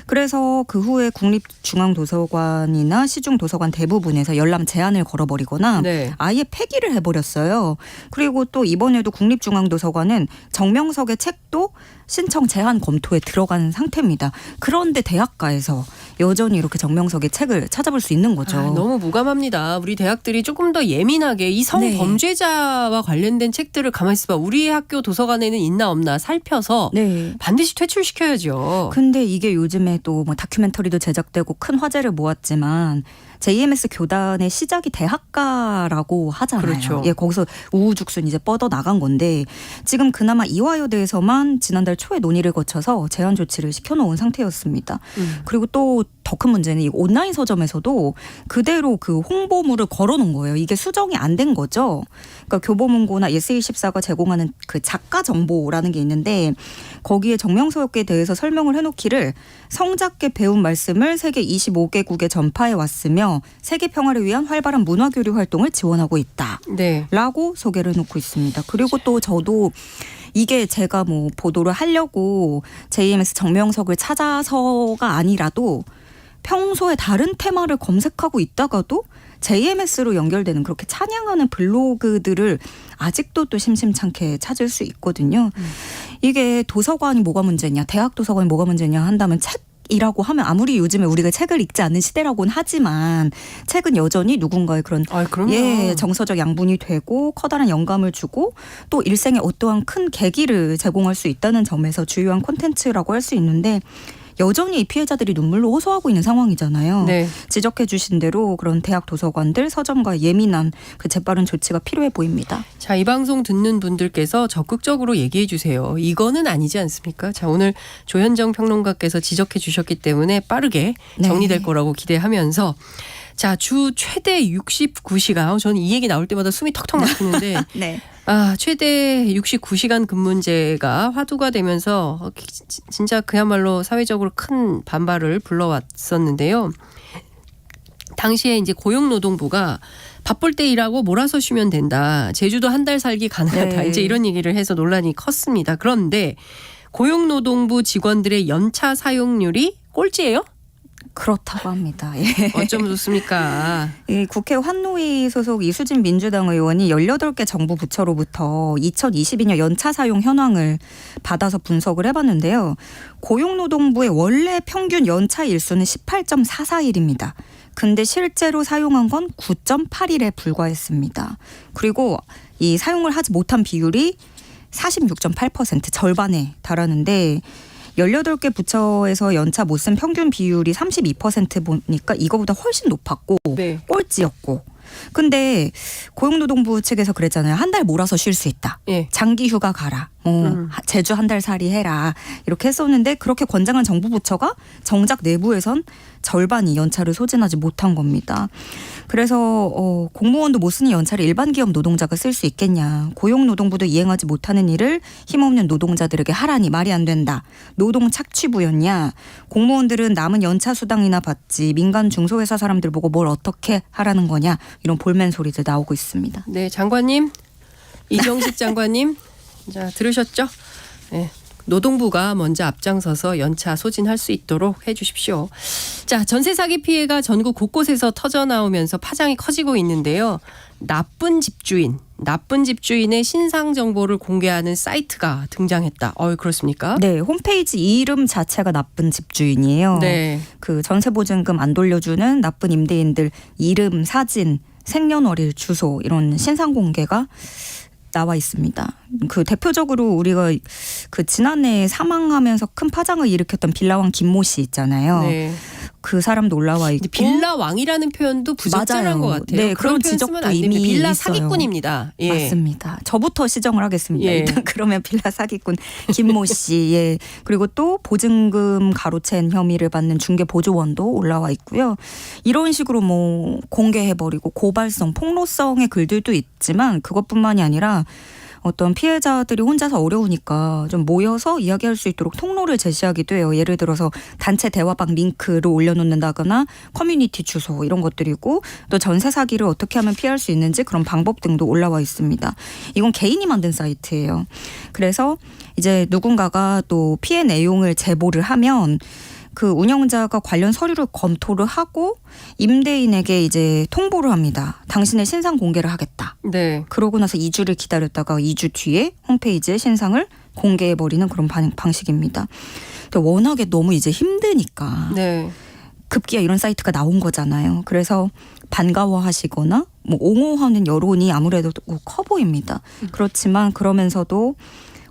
그래서 그 후에 국립중앙도서관이나 시중도서관 대부분에서 열람 제한을 걸어버리거나 네. 아예 폐기를 해버렸어요. 그리고 또 이번에도 국립중앙도서관은 정명석의 책도 신청 제한 검토에 들어간 상태입니다. 그런데 대학가에서 여전히 이렇게 정명석의 책을 찾아볼 수 있는 거죠. 너무 무감합니다. 우리 대학들이 조금 더 예민하게 이 성범죄자와 관련된 책들을 가만히 있어봐. 우리 학교 도서관에는 있나 없나 살펴서 반드시 퇴출시켜야죠. 근데 이게 요즘에 또 뭐 다큐멘터리도 제작되고 큰 화제를 모았지만 JMS 교단의 시작이 대학가라고 하잖아요. 그렇죠. 예, 거기서 우후죽순 이제 뻗어 나간 건데 지금 그나마 이화여대에서만 지난달 초에 논의를 거쳐서 제한 조치를 시켜놓은 상태였습니다. 그리고 또 더 큰 문제는 이 온라인 서점에서도 그대로 그 홍보물을 걸어놓은 거예요. 이게 수정이 안 된 거죠. 그러니까 교보문고나 예스24가 제공하는 그 작가 정보라는 게 있는데 거기에 정명석에 대해서 설명을 해놓기를 성작게 배운 말씀을 세계 25개국에 전파해 왔으며 세계 평화를 위한 활발한 문화교류 활동을 지원하고 있다. 네. 라고 소개를 해놓고 있습니다. 그리고 또 저도 이게 제가 뭐 보도를 하려고 JMS 정명석을 찾아서가 아니라도 평소에 다른 테마를 검색하고 있다가도 JMS로 연결되는 그렇게 찬양하는 블로그들을 아직도 또 심심찮게 찾을 수 있거든요. 이게 도서관이 뭐가 문제냐, 대학 도서관이 뭐가 문제냐 한다면 책이라고 하면 아무리 요즘에 우리가 책을 읽지 않는 시대라고는 하지만 책은 여전히 누군가의 그런 정서적 양분이 되고 커다란 영감을 주고 또 일생에 어떠한 큰 계기를 제공할 수 있다는 점에서 주요한 콘텐츠라고 할 수 있는데 여전히 이 피해자들이 눈물로 호소하고 있는 상황이잖아요. 네. 지적해 주신 대로 그런 대학 도서관들 서점과 예민한 그 재빠른 조치가 필요해 보입니다. 자, 이 방송 듣는 분들께서 적극적으로 얘기해 주세요. 이거는 아니지 않습니까? 자, 오늘 조현정 평론가께서 지적해 주셨기 때문에 빠르게 정리될 거라고 기대하면서 자, 주 최대 69시간. 저는 이 얘기 나올 때마다 숨이 턱턱 막히는데 네. 최대 69시간 근무제가 화두가 되면서 진짜 그야말로 사회적으로 큰 반발을 불러왔었는데요. 당시에 이제 고용노동부가 바쁠 때 일하고 몰아서 쉬면 된다. 제주도 한 달 살기 가능하다. 네. 이제 이런 얘기를 해서 논란이 컸습니다. 그런데 고용노동부 직원들의 연차 사용률이 꼴찌예요? 그렇다고 합니다. 예. 어쩜 좋습니까? 이 국회 환노위 소속 이수진 민주당 의원이 18개 정부 부처로부터 2022년 연차 사용 현황을 받아서 분석을 해봤는데요. 고용노동부의 원래 평균 연차 일수는 18.44일입니다. 근데 실제로 사용한 건 9.8일에 불과했습니다. 그리고 이 사용을 하지 못한 비율이 46.8% 절반에 달하는데 18개 부처에서 연차 못 쓴 평균 비율이 32% 보니까 이거보다 훨씬 높았고 네. 꼴찌였고. 근데 고용노동부 측에서 그랬잖아요. 한 달 몰아서 쉴 수 있다. 예. 장기 휴가 가라. 제주 한 달 살이 해라. 이렇게 했었는데 그렇게 권장한 정부 부처가 정작 내부에선 절반이 연차를 소진하지 못한 겁니다. 그래서 공무원도 못 쓰는 연차를 일반 기업 노동자가 쓸 수 있겠냐. 고용노동부도 이행하지 못하는 일을 힘없는 노동자들에게 하라니 말이 안 된다. 노동 착취부였냐. 공무원들은 남은 연차 수당이나 받지 민간 중소회사 사람들 보고 뭘 어떻게 하라는 거냐. 이런 볼멘 소리들 나오고 있습니다. 네, 장관님, 이정식 장관님, 자 들으셨죠? 네, 노동부가 먼저 앞장서서 연차 소진할 수 있도록 해주십시오. 자, 전세 사기 피해가 전국 곳곳에서 터져 나오면서 파장이 커지고 있는데요. 나쁜 집주인의 신상 정보를 공개하는 사이트가 등장했다. 그렇습니까? 네, 홈페이지 이름 자체가 나쁜 집주인이에요. 네. 그 전세 보증금 안 돌려주는 나쁜 임대인들 이름, 사진, 생년월일, 주소 이런 신상 공개가 나와 있습니다. 그 대표적으로 우리가 그 지난해 사망하면서 큰 파장을 일으켰던 빌라왕 김모 씨 있잖아요. 네. 그 사람도 올라와 있고. 빌라왕이라는 표현도 부적절한 것 같아요. 네, 그런 표현 쓰면 지적도 안 됩니다. 이미 빌라 있어요. 사기꾼입니다. 예. 맞습니다. 저부터 시정을 하겠습니다. 예. 일단 그러면 빌라 사기꾼 김모 씨, 예. 그리고 또 보증금 가로챈 혐의를 받는 중개보조원도 올라와 있고요. 이런 식으로 뭐 공개해버리고 고발성, 폭로성의 글들도 있지만 그것뿐만이 아니라 어떤 피해자들이 혼자서 어려우니까 좀 모여서 이야기할 수 있도록 통로를 제시하기도 해요. 예를 들어서 단체 대화방 링크를 올려놓는다거나 커뮤니티 주소 이런 것들이고 또 전세 사기를 어떻게 하면 피할 수 있는지 그런 방법 등도 올라와 있습니다. 이건 개인이 만든 사이트예요. 그래서 이제 누군가가 또 피해 내용을 제보를 하면 그 운영자가 관련 서류를 검토를 하고 임대인에게 이제 통보를 합니다. 당신의 신상 공개를 하겠다. 네. 그러고 나서 2주를 기다렸다가 2주 뒤에 홈페이지에 신상을 공개해버리는 그런 방식입니다. 근데 워낙에 너무 이제 힘드니까 네. 급기야 이런 사이트가 나온 거잖아요. 그래서 반가워하시거나 뭐 옹호하는 여론이 아무래도 커 보입니다. 그렇지만 그러면서도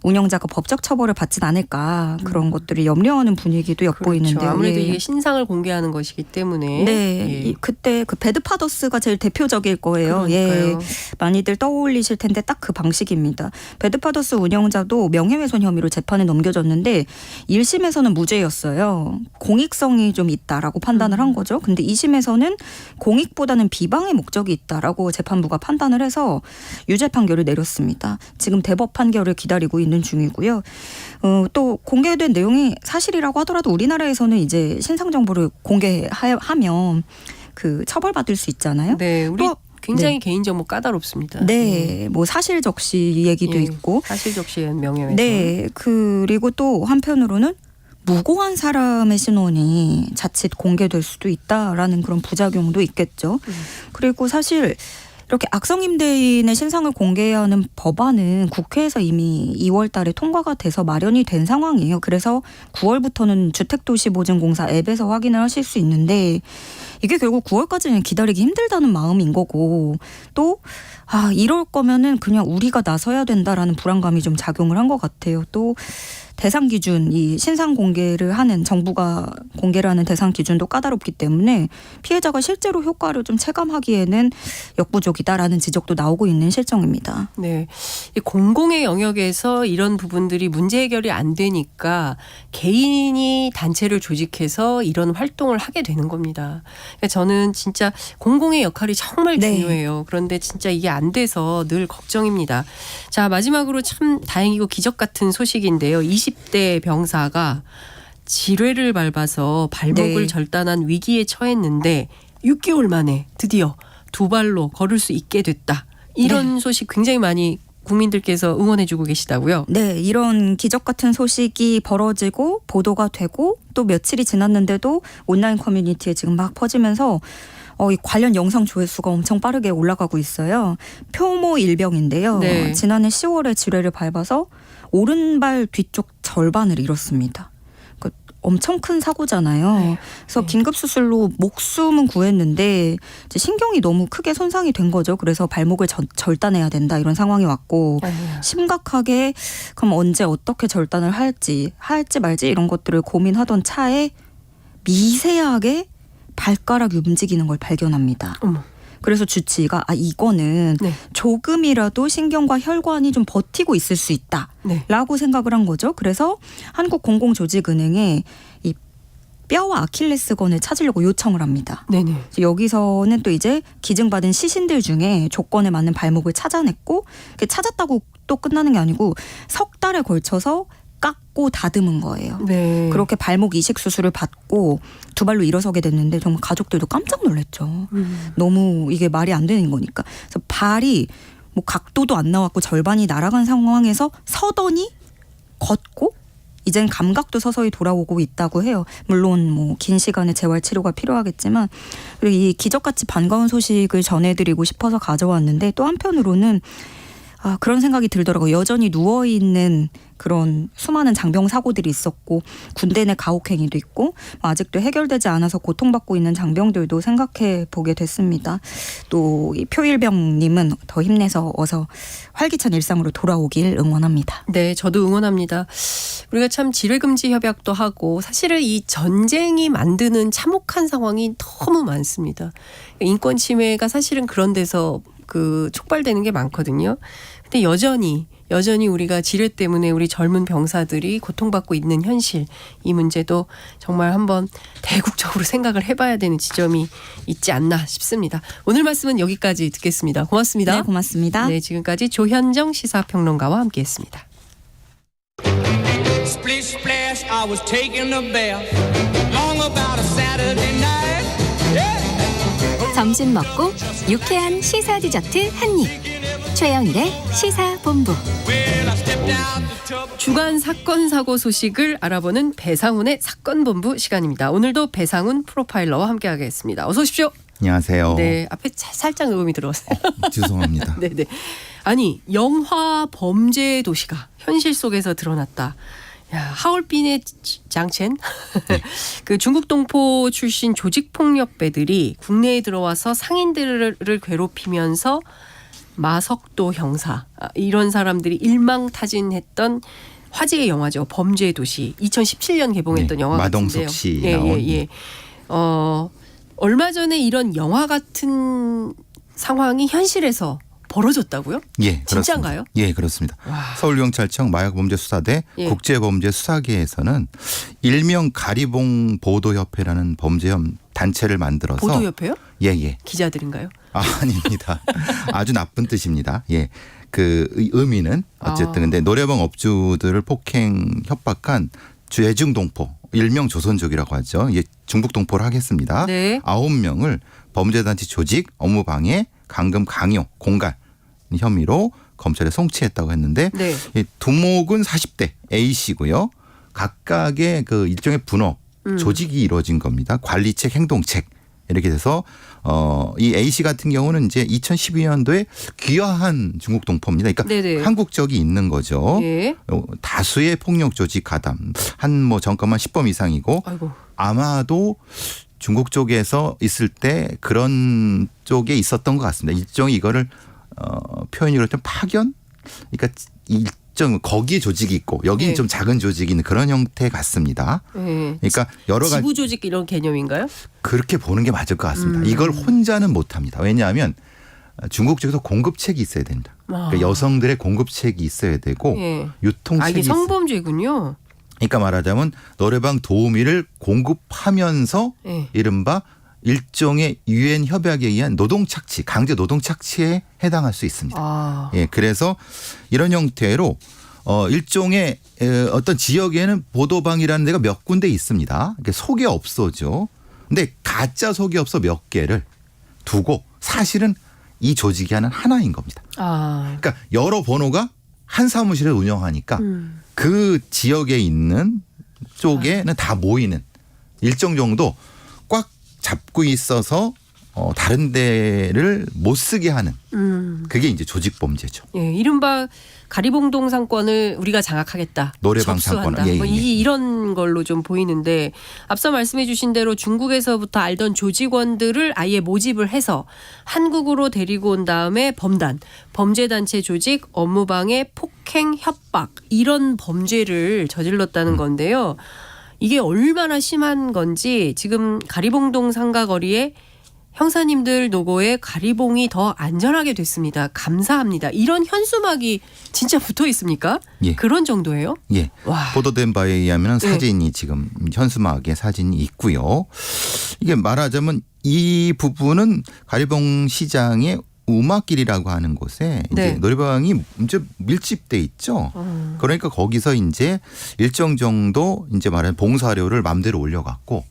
운영자가 법적 처벌을 받진 않을까 그런 것들을 염려하는 분위기도 엿보이는데요. 그렇죠. 아무래도 예. 이게 신상을 공개하는 것이기 때문에. 네, 예. 그때 그 배드파더스가 제일 대표적일 거예요. 그러니까요. 예, 많이들 떠올리실 텐데 딱 그 방식입니다. 배드파더스 운영자도 명예훼손 혐의로 재판에 넘겨졌는데 1심에서는 무죄였어요. 공익성이 좀 있다라고 판단을 한 거죠. 근데 2심에서는 공익보다는 비방의 목적이 있다라고 재판부가 판단을 해서 유죄 판결을 내렸습니다. 지금 대법 판결을 기다리고 있는 중이고요. 또 공개된 내용이 사실이라고 하더라도 우리나라에서는 이제 신상 정보를 공개하면 그 처벌받을 수 있잖아요. 네, 우리 또 굉장히 네. 개인정보 까다롭습니다. 네, 뭐 사실 적시 얘기도 예, 있고. 사실 적시의 명예훼손. 네, 그리고 또 한편으로는 무고한 사람의 신원이 자칫 공개될 수도 있다라는 그런 부작용도 있겠죠. 그리고 사실 이렇게 악성 임대인의 신상을 공개하는 법안은 국회에서 이미 2월 달에 통과가 돼서 마련이 된 상황이에요. 그래서 9월부터는 주택도시보증공사 앱에서 확인을 하실 수 있는데 이게 결국 9월까지는 기다리기 힘들다는 마음인 거고 또 이럴 거면은 그냥 우리가 나서야 된다라는 불안감이 좀 작용을 한 것 같아요. 또 대상 기준, 이 신상 공개를 하는 정부가 공개를 하는 대상 기준도 까다롭기 때문에 피해자가 실제로 효과를 좀 체감하기에는 역부족이다라는 지적도 나오고 있는 실정입니다. 네, 이 공공의 영역에서 이런 부분들이 문제 해결이 안 되니까 개인이 단체를 조직해서 이런 활동을 하게 되는 겁니다. 그러니까 저는 진짜 공공의 역할이 정말 네. 중요해요. 그런데 진짜 이게 안 돼서 늘 걱정입니다. 자, 마지막으로 참 다행이고 기적 같은 소식인데요. 20대 병사가 지뢰를 밟아서 발목을 네. 절단한 위기에 처했는데 6개월 만에 드디어 두 발로 걸을 수 있게 됐다. 이런 소식 굉장히 많이 국민들께서 응원해주고 계시다고요? 네, 이런 기적 같은 소식이 벌어지고 보도가 되고 또 며칠이 지났는데도 온라인 커뮤니티에 지금 막 퍼지면서 이 관련 영상 조회수가 엄청 빠르게 올라가고 있어요. 표모 일병인데요. 네. 지난해 10월에 지뢰를 밟아서 오른발 뒤쪽 절반을 잃었습니다. 엄청 큰 사고잖아요. 그래서 긴급 수술로 목숨은 구했는데 이제 신경이 너무 크게 손상이 된 거죠. 그래서 발목을 절단해야 된다 이런 상황이 왔고 심각하게 그럼 언제 어떻게 절단을 할지 말지 이런 것들을 고민하던 차에 미세하게 발가락이 움직이는 걸 발견합니다. 그래서 주치의가 이거는 조금이라도 신경과 혈관이 좀 버티고 있을 수 있다라고 생각을 한 거죠. 그래서 한국공공조직은행에 이 뼈와 아킬레스건을 찾으려고 요청을 합니다. 네네. 여기서는 또 이제 기증받은 시신들 중에 조건에 맞는 발목을 찾아냈고 찾았다고 또 끝나는 게 아니고 석 달에 걸쳐서 깎고 다듬은 거예요. 네. 그렇게 발목 이식 수술을 받고 두 발로 일어서게 됐는데 정말 가족들도 깜짝 놀랐죠. 너무 이게 말이 안 되는 거니까. 그래서 발이 뭐 각도도 안 나왔고 절반이 날아간 상황에서 서더니 걷고 이젠 감각도 서서히 돌아오고 있다고 해요. 물론 뭐 긴 시간의 재활 치료가 필요하겠지만 그리고 이 기적같이 반가운 소식을 전해드리고 싶어서 가져왔는데 또 한편으로는 그런 생각이 들더라고요. 여전히 누워있는 그런 수많은 장병 사고들이 있었고 군대 내 가혹행위도 있고 아직도 해결되지 않아서 고통받고 있는 장병들도 생각해 보게 됐습니다. 또 이 표일병님은 더 힘내서 어서 활기찬 일상으로 돌아오길 응원합니다. 네, 저도 응원합니다. 우리가 참 지뢰금지 협약도 하고 사실은 이 전쟁이 만드는 참혹한 상황이 너무 많습니다. 인권 침해가 사실은 그런 데서 촉발되는 게 많거든요. 근데 여전히 우리가 지뢰 때문에 우리 젊은 병사들이 고통받고 있는 현실, 이 문제도 정말 한번 대국적으로 생각을 해봐야 되는 지점이 있지 않나 싶습니다. 오늘 말씀은 여기까지 듣겠습니다. 고맙습니다. 네, 고맙습니다. 네, 지금까지 조현정 시사평론가와 함께했습니다. Splish splash, I was taking a bath. Long about a Saturday night. Yeah. 점심 먹고 유쾌한 시사 디저트 한 입. 최영일의 시사본부. 주간 사건 사고 소식을 알아보는 배상훈의 사건본부 시간입니다. 오늘도 배상훈 프로파일러와 함께하겠습니다. 어서 오십시오. 안녕하세요. 네, 앞에 살짝 녹음이 들어왔어요. 죄송합니다. 네네. 아니, 영화 범죄 도시가 현실 속에서 드러났다. 야, 하얼빈의 장첸 그 중국 동포 출신 조직폭력배들이 국내에 들어와서 상인들을 괴롭히면서 마석도 형사 이런 사람들이 일망타진했던 화제의 영화죠. 범죄 도시 2017년 개봉했던 영화 같은데요. 마동석 씨 나온. 예. 얼마 전에 이런 영화 같은 상황이 현실에서 벌어졌다고요? 예, 진짜인가요? 그렇습니다. 예, 그렇습니다. 서울경찰청 마약범죄수사대 국제범죄수사기에서는 일명 가리봉 보도협회라는 범죄혐 단체를 만들어서 보도협회요? 예. 기자들인가요? 아닙니다. 아주 나쁜 뜻입니다. 예. 그 의미는 어쨌든 근데 노래방 업주들을 폭행 협박한 죄중동포 일명 조선족이라고 하죠. 예, 중국 동포를 하겠습니다. 네. 9명을 범죄단체 조직, 업무방해, 감금 강요, 공갈 혐의로 검찰에 송치했다고 했는데 네. 두목은 40대 A씨고요. 각각의 그 일종의 분업 조직이 이루어진 겁니다. 관리책, 행동책 이렇게 돼서 이 A씨 같은 경우는 이제 2012년도에 귀화한 중국 동포입니다. 그러니까 네네. 한국적이 있는 거죠. 예. 다수의 폭력 조직 가담 한 전과만 10범 이상이고 아이고. 아마도 중국 쪽에서 있을 때 그런 쪽에 있었던 것 같습니다. 일종의 이거를 표현이 그렇다면 파견? 그러니까 일정 거기에 조직이 있고 여기는 네. 좀 작은 조직이 있는 그런 형태 같습니다. 네. 그러니까 여러 가지 지부 조직 이런 개념인가요? 그렇게 보는 게 맞을 것 같습니다. 이걸 혼자는 못합니다. 왜냐하면 중국 쪽에서 공급책이 있어야 됩니다. 그러니까 여성들의 공급책이 있어야 되고 예. 유통책이 이게 있어야 성범죄군요. 그러니까 말하자면 노래방 도우미를 공급하면서 예. 이른바 일종의 유엔 협약에 의한 노동 착취, 강제 노동 착취에 해당할 수 있습니다. 아. 예, 그래서 이런 형태로 일종의 어떤 지역에는 보도방이라는 데가 몇 군데 있습니다. 소개업소죠. 근데 가짜 소개업소 몇 개를 두고 사실은 이 조직이 하는 하나인 겁니다. 아. 그러니까 여러 번호가 한 사무실을 운영하니까 그 지역에 있는 쪽에는 다 모이는 일정 정도 꽉 잡고 있어서 다른 데를 못 쓰게 하는 그게 이제 조직 범죄죠. 예, 이른바 가리봉동 상권을 우리가 장악하겠다. 노래방 접수한다. 상권. 예, 예. 뭐 이런 걸로 좀 보이는데 앞서 말씀해 주신 대로 중국에서부터 알던 조직원들을 아예 모집을 해서 한국으로 데리고 온 다음에 범죄단체 조직, 업무방해, 폭행, 협박 이런 범죄를 저질렀다는 건데요. 이게 얼마나 심한 건지 지금 가리봉동 상가거리에 형사님들 노고에 가리봉이 더 안전하게 됐습니다. 감사합니다. 이런 현수막이 진짜 붙어 있습니까? 예. 그런 정도예요? 예. 와. 보도된 바에 의하면 네. 사진이 지금 현수막에 사진이 있고요. 이게 말하자면 이 부분은 가리봉 시장의 우마길이라고 하는 곳에 네. 이제 노래방이 이제 밀집돼 있죠. 그러니까 거기서 이제 일정 정도 이제 말하는 봉사료를 맘대로 올려갖고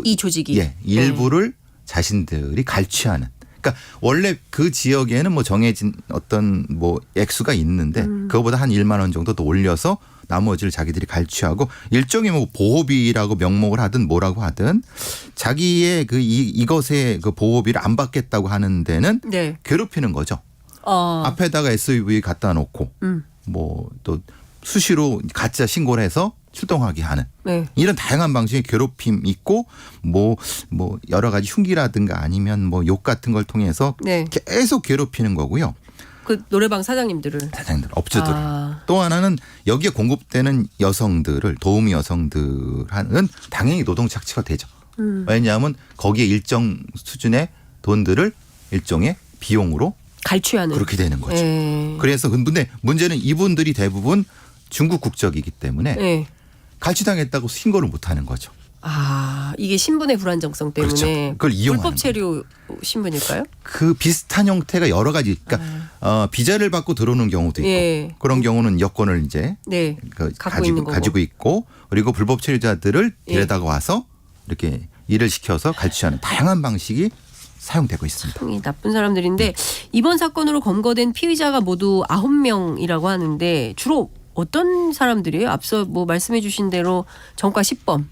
이 조직이 일부를 자신들이 갈취하는. 그러니까 원래 그 지역에는 뭐 정해진 어떤 뭐 액수가 있는데 그거보다 한 1만 원 정도 더 올려서 나머지를 자기들이 갈취하고 일종의 뭐 보호비라고 명목을 하든 뭐라고 하든 자기의 그 이것의 그 보호비를 안 받겠다고 하는 데는 네. 괴롭히는 거죠. 앞에다가 SUV 갖다 놓고 뭐 또 수시로 가짜 신고를 해서 출동하게 하는 네. 이런 다양한 방식의 괴롭힘 있고 뭐 여러 가지 흉기라든가 아니면 뭐 욕 같은 걸 통해서 네. 계속 괴롭히는 거고요. 그 노래방 사장님들, 업주들. 또 하나는 여기에 공급되는 여성들을 도우미 여성들은 당연히 노동 착취가 되죠. 왜냐하면 거기에 일정 수준의 돈들을 일종의 비용으로 갈취하는 그렇게 되는 거죠. 네. 그래서 근데 문제는 이분들이 대부분 중국 국적이기 때문에 네. 갈취당했다고 신고를 못하는 거죠. 아, 이게 신분의 불안정성 때문에 그렇죠. 그걸 이용하는 불법 체류 신분일까요? 그 비슷한 형태가 여러 가지. 그러니까 비자를 받고 들어오는 경우도 있고 예. 그런 경우는 여권을 이제 네. 가지고 있고 그리고 불법 체류자들을 데려다가 와서 이렇게 일을 시켜서 갈취하는 다양한 방식이 사용되고 있습니다. 이 나쁜 사람들인데 이번 사건으로 검거된 피의자가 모두 9명이라고 하는데 주로 어떤 사람들이에요? 앞서 뭐 말씀해 주신 대로 전과 10범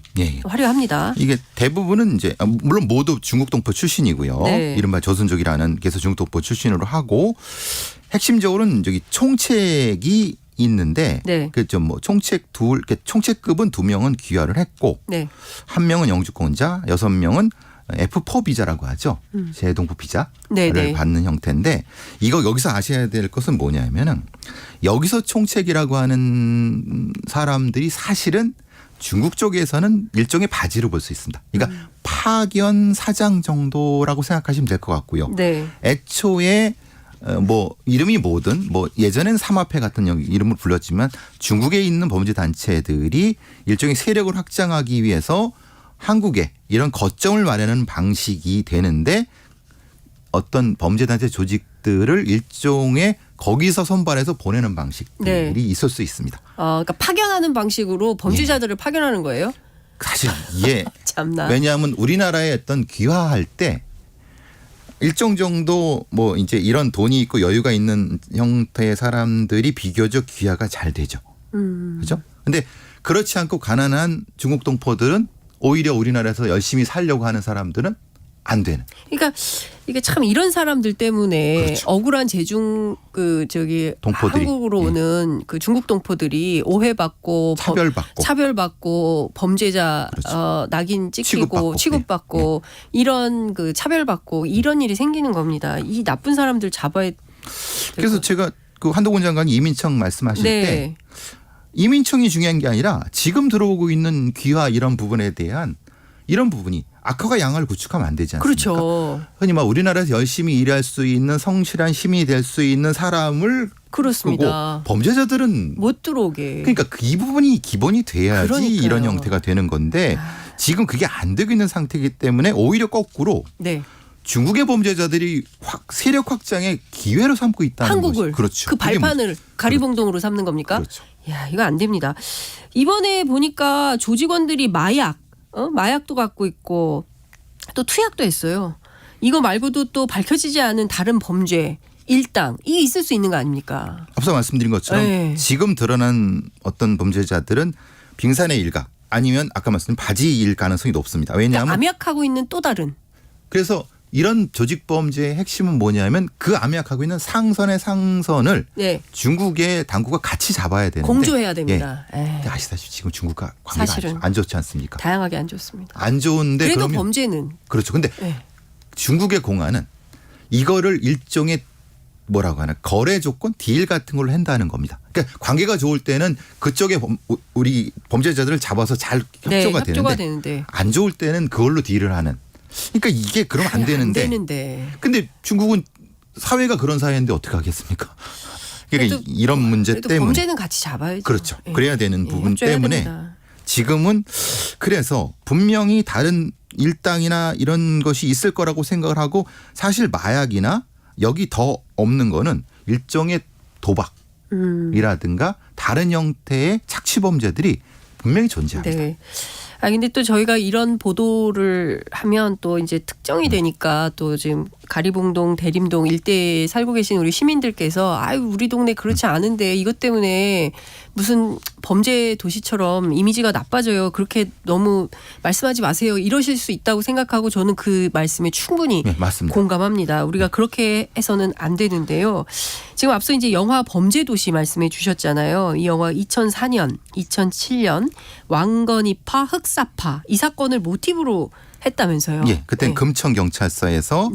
화려합니다. 이게 대부분은 이제 물론 모두 중국 동포 출신이고요. 네. 이른바 조선족이라는 게서 중국 동포 출신으로 하고 핵심적으로는 저기 총책이 있는데 네. 그죠 뭐 총책급은 2명은 귀화를 했고 네. 1명은 영주권자, 6명은 F4 비자라고 하죠. 재동포 비자를 네네. 받는 형태인데 이거 여기서 아셔야 될 것은 뭐냐면은 여기서 총책이라고 하는 사람들이 사실은 중국 쪽에서는 일종의 바지로 볼 수 있습니다. 그러니까 파견 사장 정도라고 생각하시면 될 것 같고요. 네. 애초에 뭐 이름이 뭐든 뭐 예전엔 삼합회 같은 이름을 불렀지만 중국에 있는 범죄 단체들이 일종의 세력을 확장하기 위해서 한국에 이런 거점을 마련하는 방식이 되는데 어떤 범죄단체 조직들을 일종의 거기서 선발해서 보내는 방식들이 있을 수 있습니다. 그러니까 파견하는 방식으로 범죄자들을 파견하는 거예요? 사실 예. 참나. 왜냐하면 우리나라에 어떤 귀화할 때 일정 정도 뭐 이제 이런 돈이 있고 여유가 있는 형태의 사람들이 비교적 귀화가 잘 되죠. 그렇죠? 근데 그렇지 않고 가난한 중국 동포들은 오히려 우리나라에서 열심히 살려고 하는 사람들은 안 되는. 그러니까 이게 참 이런 사람들 때문에 그렇죠. 억울한 제중 동포들이. 한국으로 오는 그 중국 동포들이 오해받고 차별받고 범죄자 낙인 찍히고 취급받고 이런 그 차별받고 이런 일이 생기는 겁니다. 이 나쁜 사람들 잡아야. 그래서 제가 그 한동훈 장관이 이민청 말씀하실 네. 때 이민청이 중요한 게 아니라 지금 들어오고 있는 귀화 이런 부분에 대한 이런 부분이 악화가 양화를 구축하면 안 되지 않습니까? 그렇죠. 흔히 막 우리나라에서 열심히 일할 수 있는 성실한 시민이 될 수 있는 사람을 그렇습니다. 보고 범죄자들은 못 들어오게. 그러니까 이 부분이 기본이 돼야지 그러니까요. 이런 형태가 되는 건데 지금 그게 안 되고 있는 상태이기 때문에 오히려 거꾸로 네. 중국의 범죄자들이 세력 확장의 기회로 삼고 있다는 한국을 것이 그렇죠. 그 그게 발판을 가리봉동으로 삼는 겁니까? 그렇죠. 야, 이거 안 됩니다. 이번에 보니까 조직원들이 마약도 갖고 있고 또 투약도 했어요. 이거 말고도 또 밝혀지지 않은 다른 범죄, 일당 이게 있을 수 있는 거 아닙니까? 앞서 말씀드린 것처럼 네. 지금 드러난 어떤 범죄자들은 빙산의 일각 아니면 아까 말씀드린 바지일 가능성이 높습니다. 왜냐하면 그러니까 암약하고 있는 또 다른. 그래서 이런 조직 범죄의 핵심은 뭐냐면 그 암약하고 있는 상선의 상선을 네. 중국의 당국과 같이 잡아야 되는데 공조해야 됩니다. 근데 아시다시피 지금 중국과 관계가 사실은 안 좋지 않습니까? 다양하게 안 좋습니다. 안 좋은데 그래도 그러면 범죄는 그렇죠. 근데 네. 중국의 공안은 이거를 일종의 뭐라고 하나 거래 조건 딜 같은 걸로 한다는 겁니다. 그러니까 관계가 좋을 때는 그쪽에 우리 범죄자들을 잡아서 잘 협조가 되는데 안 좋을 때는 그걸로 딜을 하는. 그러니까 이게 그러면 안 되는데. 근데 중국은 사회가 그런 사회인데 어떻게 하겠습니까? 그러니까 이런 문제 때문에 범죄는 같이 잡아야죠. 그렇죠. 예. 그래야 되는 부분 때문에 됩니다. 지금은 그래서 분명히 다른 일당이나 이런 것이 있을 거라고 생각을 하고 사실 마약이나 여기 더 없는 거는 일종의 도박이라든가 다른 형태의 착취범죄들이 분명히 존재합니다. 네. 아 근데 또 저희가 이런 보도를 하면 또 이제 특정이 되니까 또 지금 가리봉동, 대림동 일대에 살고 계신 우리 시민들께서 아유 우리 동네 그렇지 않은데 이것 때문에 무슨 범죄 도시처럼 이미지가 나빠져요. 그렇게 너무 말씀하지 마세요. 이러실 수 있다고 생각하고 저는 그 말씀에 충분히 맞습니다. 공감합니다. 우리가 그렇게 해서는 안 되는데요. 지금 앞서 이제 영화 범죄도시 말씀해 주셨잖아요. 이 영화 2004년, 2007년 왕건이파, 흑사파 이 사건을 모티브로 했다면서요. 예, 그때는 금천 경찰서에서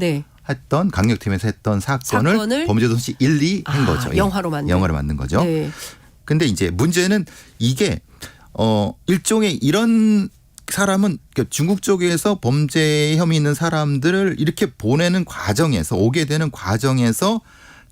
했던 강력팀에서 했던 사건을 범죄도시 1, 2 한 거죠. 영화로 만든 거죠. 네. 근데 이제 문제는 이게 일종의 이런 사람은 중국 쪽에서 범죄 혐의 있는 사람들을 이렇게 보내는 과정에서 오게 되는 과정에서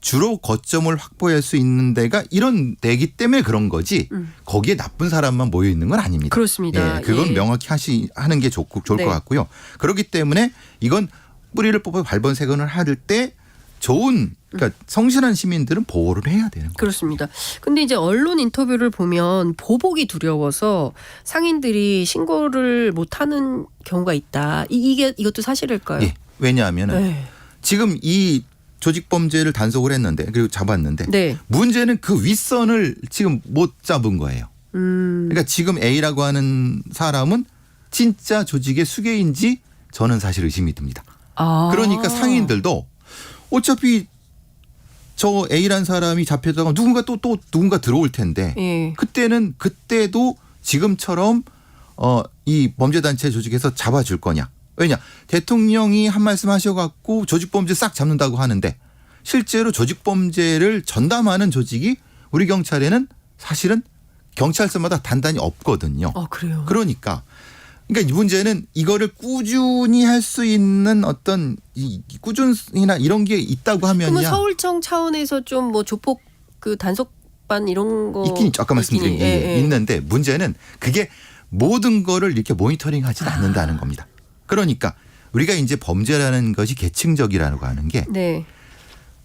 주로 거점을 확보할 수 있는 데가 이런 데기 때문에 그런 거지 거기에 나쁜 사람만 모여 있는 건 아닙니다. 그렇습니다. 예, 그건 명확히 하는 게 좋을 것 같고요. 그렇기 때문에 이건 뿌리를 뽑아 발본색원을 할 때 좋은 그러니까 성실한 시민들은 보호를 해야 되는 거죠. 그렇습니다. 근데 이제 언론 인터뷰를 보면 보복이 두려워서 상인들이 신고를 못하는 경우가 있다. 이것도 사실일까요? 예, 왜냐하면 지금 이 조직 범죄를 단속을 했는데 그리고 잡았는데 문제는 그 윗선을 지금 못 잡은 거예요. 그러니까 지금 A라고 하는 사람은 진짜 조직의 수괴인지 저는 사실 의심이 듭니다. 그러니까 상인들도 어차피 저 A라는 사람이 잡혀다가 누군가 또 누군가 들어올 텐데 그때도 지금처럼 이 범죄단체 조직에서 잡아줄 거냐. 왜냐 대통령이 한 말씀 하셔갖고 조직범죄 싹 잡는다고 하는데 실제로 조직범죄를 전담하는 조직이 우리 경찰에는 사실은 경찰서마다 단단히 없거든요. 그래요. 그러니까 이 문제는 이거를 꾸준히 할 수 있는 어떤 이 꾸준이나 이런 게 있다고 하면야. 그러면 서울청 차원에서 좀 뭐 조폭 그 단속반 이런 거 있긴 아까 말씀드린 게 있는데 문제는 그게 모든 거를 이렇게 모니터링하지는 않는다는 겁니다. 그러니까 우리가 이제 범죄라는 것이 계층적이라고 하는 게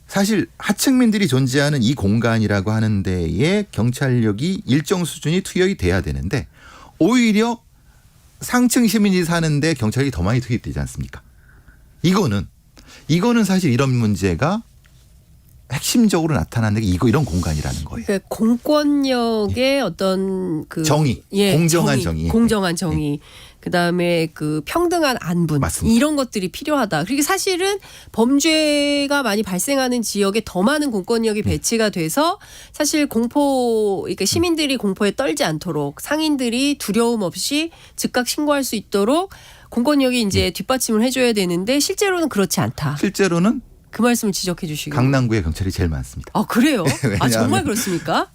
사실 하층민들이 존재하는 이 공간이라고 하는 데에 경찰력이 일정 수준이 투여이 돼야 되는데 오히려 상층 시민이 사는데 경찰이 더 많이 투입되지 않습니까? 이거는 사실 이런 문제가 핵심적으로 나타나는 게 이런 공간이라는 거예요. 그러니까 공권력의 어떤 그 정의, 공정한 정의. 공정한 정의. 그다음에 그 평등한 안분 맞습니다. 이런 것들이 필요하다. 그리고 사실은 범죄가 많이 발생하는 지역에 더 많은 공권력이 배치가 돼서 사실 그러니까 시민들이 공포에 떨지 않도록 상인들이 두려움 없이 즉각 신고할 수 있도록 공권력이 이제 뒷받침을 해줘야 되는데 실제로는 그렇지 않다. 실제로는 그 말씀을 지적해 주시고. 강남구에 경찰이 제일 많습니다. 아 그래요? 아 왜냐하면- 정말 그렇습니까?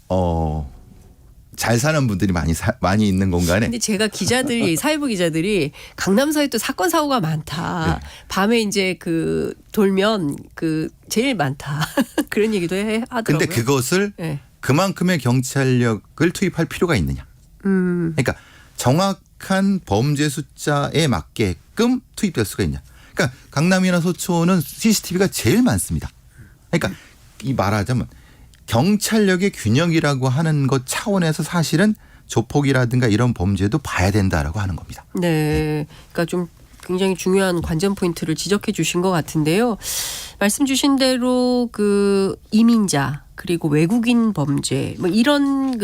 잘 사는 분들이 많이 있는 공간에. 근데 제가 기자들이 사회부 기자들이 강남사에 또 사건 사고가 많다. 네. 밤에 이제 그 돌면 그 제일 많다. 그런 얘기도 하더라고요. 근데 그것을 네. 그만큼의 경찰력을 투입할 필요가 있느냐. 그러니까 정확한 범죄 숫자에 맞게끔 투입될 수가 있냐. 그러니까 강남이나 서초는 CCTV가 제일 많습니다. 그러니까 이 말하자면 경찰력의 균형이라고 하는 것 차원에서 사실은 조폭이라든가 이런 범죄도 봐야 된다라고 하는 겁니다. 네. 그러니까 좀 굉장히 중요한 관전 포인트를 지적해 주신 것 같은데요. 말씀 주신 대로 그 이민자 그리고 외국인 범죄 뭐 이런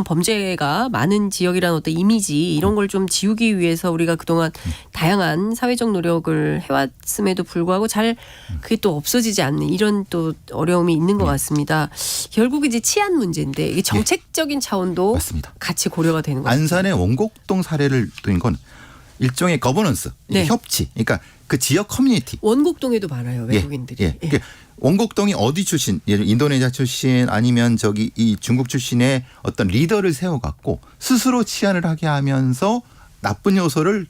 범죄가 많은 지역이라는 어떤 이미지 이런 걸 좀 지우기 위해서 우리가 그동안 다양한 사회적 노력을 해왔음에도 불구하고 잘 그게 또 없어지지 않는 이런 또 어려움이 있는 것 같습니다. 결국 이제 치안 문제인데 이게 정책적인 차원도 맞습니다. 같이 고려가 되는 것 같습니다. 안산의 원곡동 사례를 둔 건 일종의 거버넌스, 네. 협치, 그러니까 그 지역 커뮤니티. 원곡동에도 많아요 외국인들이. 예. 그러니까 원곡동이 어디 출신, 예를 들어 인도네시아 출신 아니면 저기 이 중국 출신의 어떤 리더를 세워갖고 스스로 치안을 하게 하면서 나쁜 요소를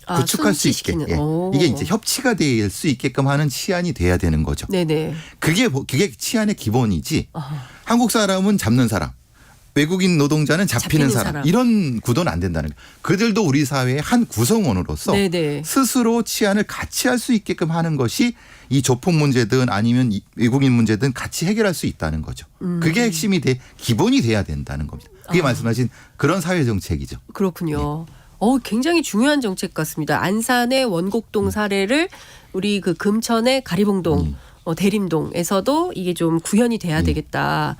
구축할 수 있게. 예. 이게 이제 협치가 될 수 있게끔 하는 치안이 돼야 되는 거죠. 네네. 그게 치안의 기본이지. 한국 사람은 잡는 사람. 외국인 노동자는 잡히는 사람. 이런 구도는 안 된다는 거예요. 그들도 우리 사회의 한 구성원으로서 네네. 스스로 치안을 같이 할 수 있게끔 하는 것이 이 조폭 문제든 아니면 외국인 문제든 같이 해결할 수 있다는 거죠. 그게 핵심이 기본이 돼야 된다는 겁니다. 그게 말씀하신 그런 사회 정책이죠. 그렇군요. 굉장히 중요한 정책 같습니다. 안산의 원곡동 사례를 우리 그 금천의 가리봉동, 대림동에서도 이게 좀 구현이 돼야 되겠다.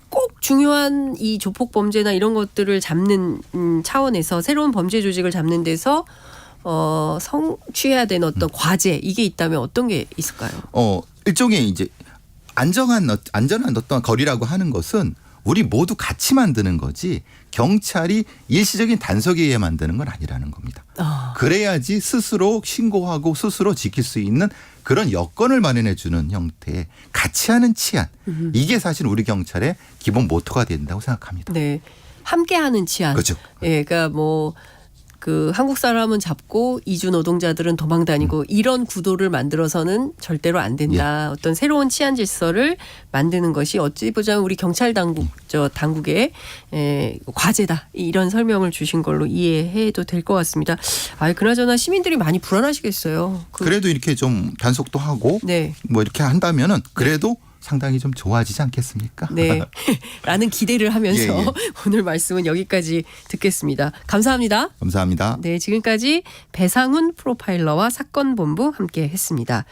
꼭 중요한 이 조폭 범죄나 이런 것들을 잡는 차원에서 새로운 범죄 조직을 잡는 데서 성취해야 되는 어떤 과제 이게 있다면 어떤 게 있을까요? 일종의 이제 안전한 어떤 거리라고 하는 것은 우리 모두 같이 만드는 거지 경찰이 일시적인 단속에 의해 만드는 건 아니라는 겁니다. 그래야지 스스로 신고하고 스스로 지킬 수 있는 그런 여건을 마련해 주는 형태의 같이 하는 치안. 이게 사실 우리 경찰의 기본 모토가 된다고 생각합니다. 네. 함께하는 치안. 그렇죠. 예, 그러니까 뭐 그 한국 사람은 잡고 이주 노동자들은 도망 다니고 이런 구도를 만들어서는 절대로 안 된다. 어떤 새로운 치안 질서를 만드는 것이 어찌 보자면 우리 경찰 당국의 과제다. 이런 설명을 주신 걸로 이해해도 될 것 같습니다. 그나저나 시민들이 많이 불안하시겠어요. 그래도 이렇게 좀 단속도 하고 뭐 이렇게 한다면은 그래도 상당히 좀 좋아지지 않겠습니까? 네. 라는 기대를 하면서 오늘 말씀은 여기까지 듣겠습니다. 감사합니다. 감사합니다. 네, 지금까지 배상훈 프로파일러와 사건본부 함께 했습니다.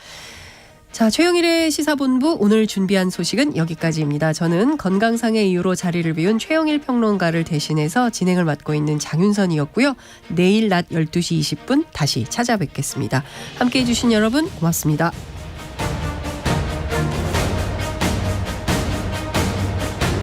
자, 최영일의 시사본부 오늘 준비한 소식은 여기까지입니다. 저는 건강상의 이유로 자리를 비운 최영일 평론가를 대신해서 진행을 맡고 있는 장윤선이었고요. 내일 낮 12시 20분 다시 찾아뵙겠습니다. 함께해 주신 여러분 고맙습니다.